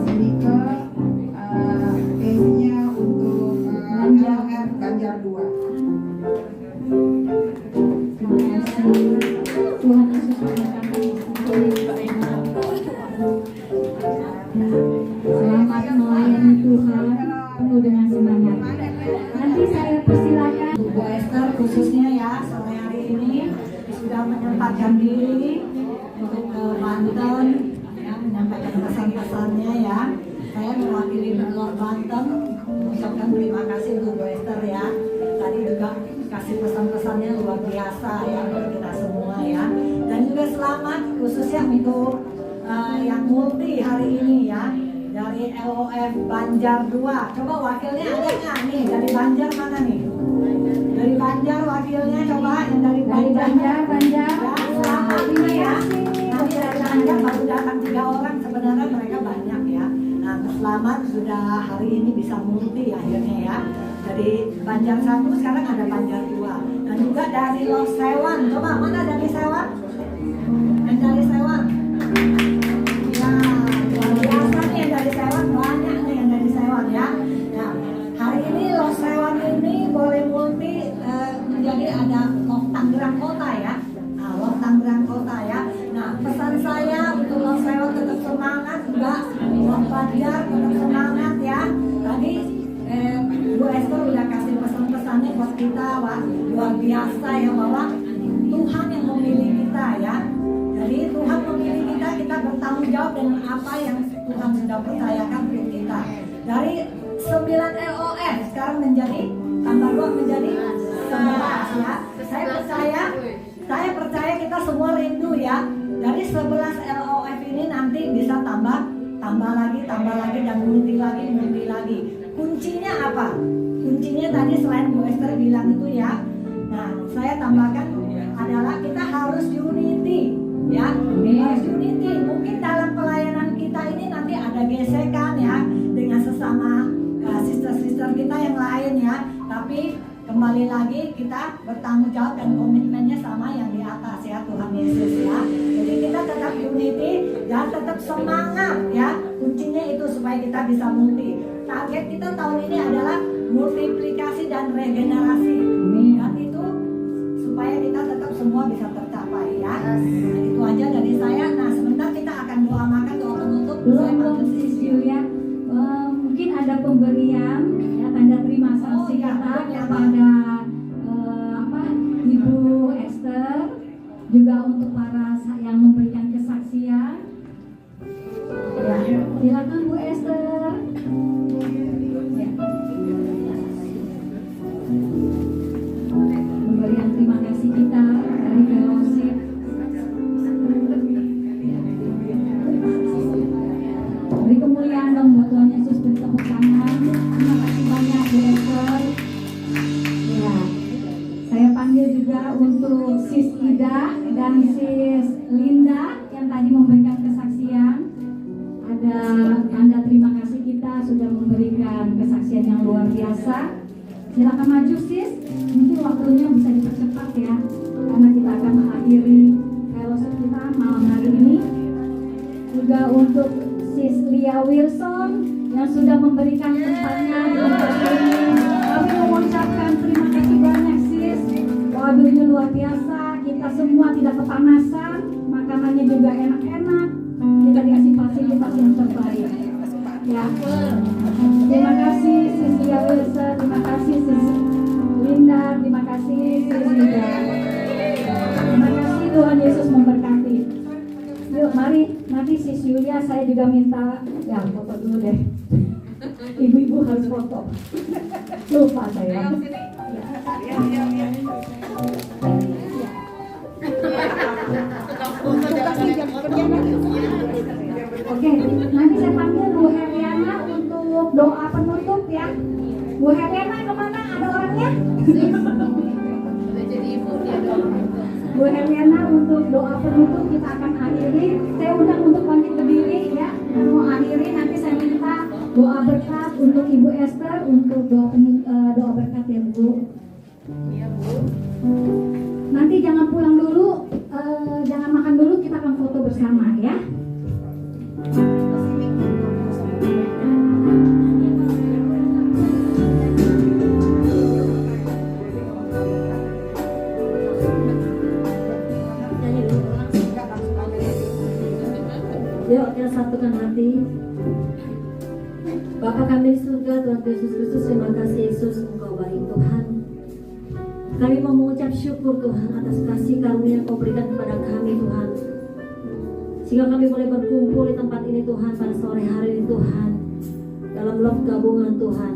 Unike case-nya untuk LWF Banjar 2. Terima kasih Tuhan Yesus memberkati. Selamat melayani Tuhan penuh dengan semangat. sudah menyempatkan diri untuk ke Banten ya, menyampaikan pesan-pesannya ya. Saya mewakili Luar Banten mengucapkan terima kasih untuk Bu Esther ya. Tadi juga kasih pesan-pesannya luar biasa ya untuk kita semua ya. Dan juga selamat khususnya untuk yang multi hari ini ya, dari LOF Banjar 2. Coba wakilnya ada nggak nih? Dari Banjar mana nih? Dari Banjar wakilnya coba yang dari Banjar. Ya, selamat ini ya. Nanti dari Banjar baru datang 3 orang, sebenarnya mereka banyak ya. Nah, selamat sudah hari ini bisa multi akhirnya ya. Dari Banjar 1 sekarang ada Banjar 2. Dan juga dari Los Sewan. Coba mana dari Sewan? Yang dari Sewan. Ya, luar biasa nih yang dari Sewan, banyak nih yang dari Sewan ya. Nah, hari ini Los Sewan ini boleh multi menjadi ada Lok Tangerang Kota ya. Nah, Lok Tangerang Kota ya. Nah, pesan saya untuk Los Sewan tetap semangat, Mbak. Lok Banjar tetap semangat ya. Tadi Bu Esther udah kasih pesan-pesannya buat kita, Wak. Luar biasa ya, bahwa Tuhan yang memilih kita ya. Jadi Tuhan memilih kita, kita bertanggung jawab dengan apa yang Tuhan sudah percayakan untuk kita. Dari 9 LOF sekarang menjadi tambah 2 menjadi 11 ya. Saya percaya kita semua rindu ya. Dari 11 LOF ini nanti bisa tambah lagi dan multi lagi. Kuncinya apa? Kuncinya tadi selain Bu Esther bilang itu ya. Nah, saya tambahkan adalah kita harus unity ya. Harus unity. Mungkin dalam pelayanan kita ini nanti ada gesekan ya dengan sesama sister-sister kita yang lain ya. Tapi kembali lagi kita bertanggung jawab dan komitmennya sama yang di atas ya, Tuhan Yesus ya. Jadi kita tetap unity dan tetap semangat ya. Kuncinya itu supaya kita bisa multi. Target kita tahun ini adalah multiplikasi dan regenerasi. Dan itu supaya kita tetap semua bisa tercapai ya. Nah, itu aja dari saya. Nah, sebentar kita akan doa makan, doa penutup. Belum Sis Julia, mungkin ada pemberian ya, tanda terima kasih kita kepada Ibu Esther, juga untuk para yang memberikan kesaksian. Ya, silakan Bu Esther. Ya. Pemberian terima kasih kita dari fellowship. Beri kemuliaan dong buat Tuhan Yesus, beri tepuk tangan. Terima kasih banyak Bu Esther. Ya, saya panggil juga untuk Sis Ida dan Sis Linda yang tadi memberikan kesaksian. Ada tanda terima kasih kita sudah memberikan kesaksian yang luar biasa. Silakan maju Sis, mungkin waktunya bisa dipercepat ya, karena kita akan mengakhiri fellowship kita malam hari ini. Juga untuk Sis Lia Wilson yang sudah memberikan tempatnya di tempat ini. Kami mengucapkan terima kasih banyak Sis. Waduh, ini luar biasa. Kita semua tidak kepanasan, makanannya juga enak-enak. Kita dikasih fasilitas yang terbaik. Ya. Terima kasih Sis Lia Wilson, terima kasih Sis Linda, terima kasih Sis Linda. Terima kasih, Tuhan Yesus memberkati. Yuk, mari nanti Sis Yulia saya juga minta ya foto dulu deh. Ibu-ibu harus foto. Lupa saya. Oke, nanti saya panggil Bu Heriana untuk doa penutup ya. Bu Heriana kemana? Ada orangnya? Bu Heriana untuk doa penutup kita akan akhiri. Saya undang untuk bangkit berdiri ya. Mau akhiri nanti saya minta doa berkat untuk Ibu Esther untuk doa berkat ya Bu. Iya Bu. Nanti jangan pulang dulu, jangan makan dulu, kita akan foto bersama ya. Yuk kita satukan hati. Bapa kami di surga, Tuhan Yesus Kristus, terima kasih Yesus, Engkau baik Tuhan. Kami mau mengucap syukur Tuhan atas kasih karunia yang Kau berikan kepada kami Tuhan, sehingga kami boleh berkumpul di tempat ini Tuhan pada sore hari ini Tuhan, dalam love gabungan Tuhan,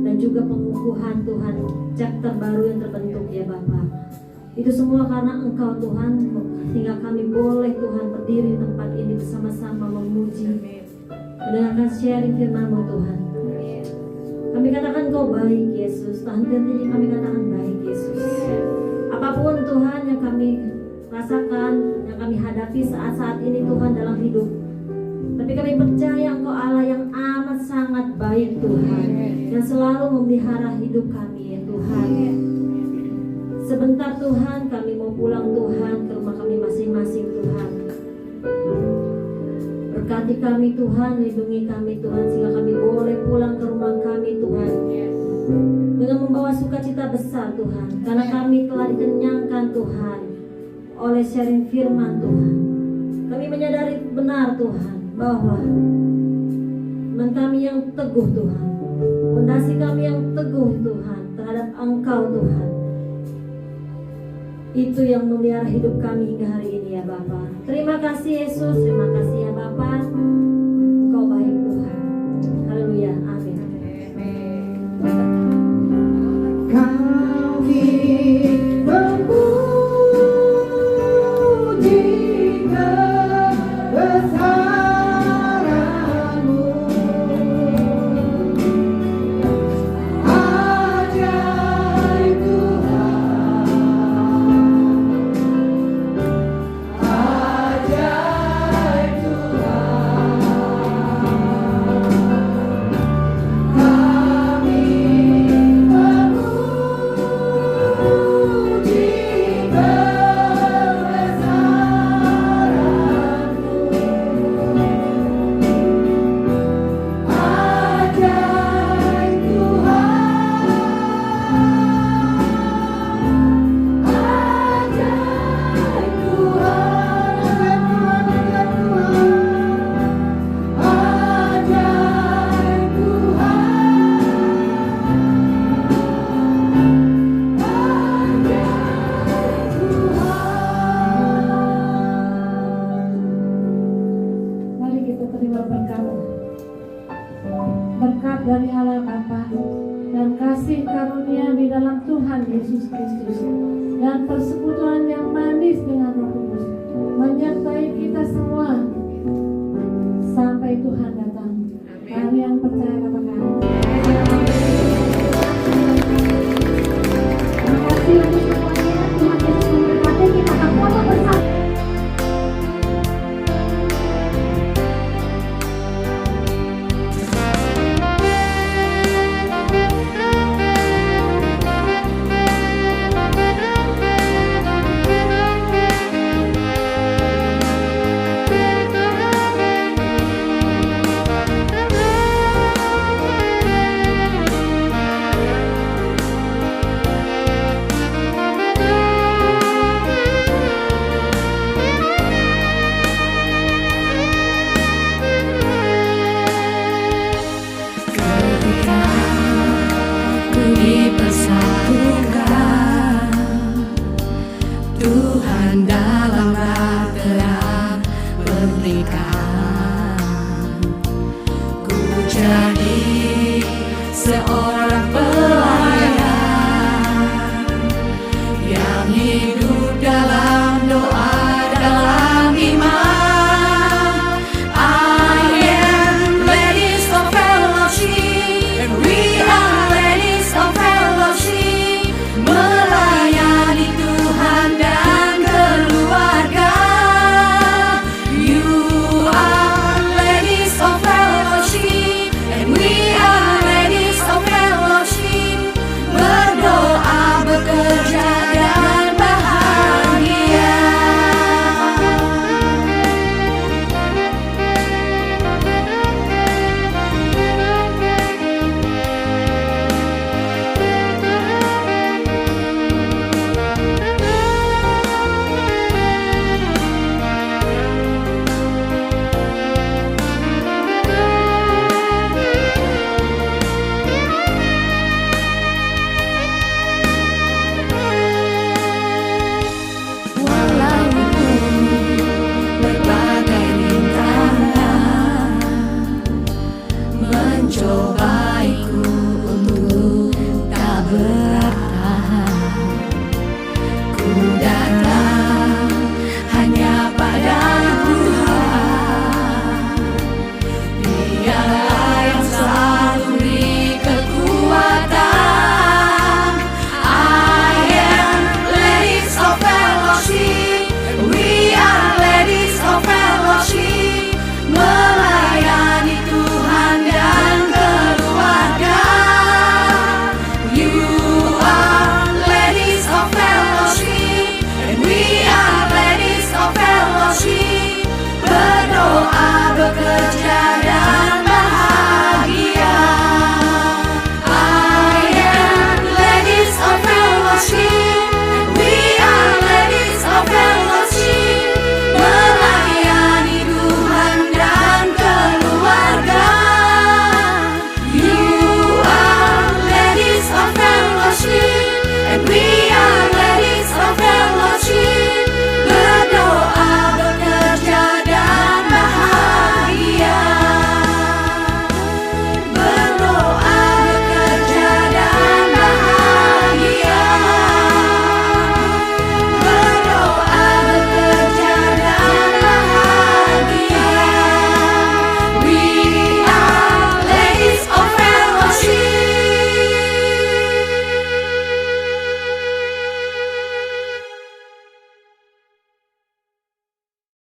dan juga pengukuhan Tuhan, chapter baru yang terbentuk ya Bapa. Itu semua karena Engkau Tuhan, sehingga kami boleh Tuhan berdiri di tempat ini bersama-sama memuji, mendengarkan sharing firman-Mu Tuhan. Kami katakan Kau baik Yesus, henti-hentinya kami katakan baik Yesus. Apapun Tuhan yang kami rasakan, yang kami hadapi saat-saat ini Tuhan dalam hidup, tapi kami percaya Engkau Allah yang amat sangat baik Tuhan, yang selalu memelihara hidup kami ya Tuhan. Sebentar Tuhan kami mau pulang Tuhan ke rumah kami masing-masing Tuhan. Berkati kami Tuhan, lindungi kami Tuhan, sehingga kami boleh pulang ke rumah kami Tuhan dengan membawa sukacita besar Tuhan, karena kami telah dikenyangkan Tuhan oleh sharing firman Tuhan. Kami menyadari benar Tuhan bahwa iman kami yang teguh Tuhan, fondasi kami yang teguh Tuhan terhadap Engkau Tuhan, itu yang memelihara hidup kami hingga hari ini ya Bapa. Terima kasih Yesus, terima kasih ya Bapa. Engkau baik Tuhan. Haleluya, amin. Kami memuji kebesaran-Mu, ajaib Tuhan, ajaib Tuhan. Kami memuji kebesaran-Mu, ajaib Mari kita terima berkat. Berkat dari Allah Bapa dan kasih karunia di dalam Tuhan Yesus Kristus dan persekutuan yang manis dengan Roh Kudus menyertai kita semua sampai Tuhan datang. Kami yang percaya katakan. Terima kasih untuk semuanya. Tuhan Yesus memberkati. Kita akan foto bersama. Dipersatukan Tuhan dalam bahtera pernikahan. Ku jadi seorang pelayan yang hidup dalam doa, dalam iman. I am ladies of fellowship, and we are ladies of fellowship, melayani Tuhan dan keluarga. You are ladies of fellowship, and we are ladies of fellowship. mencoba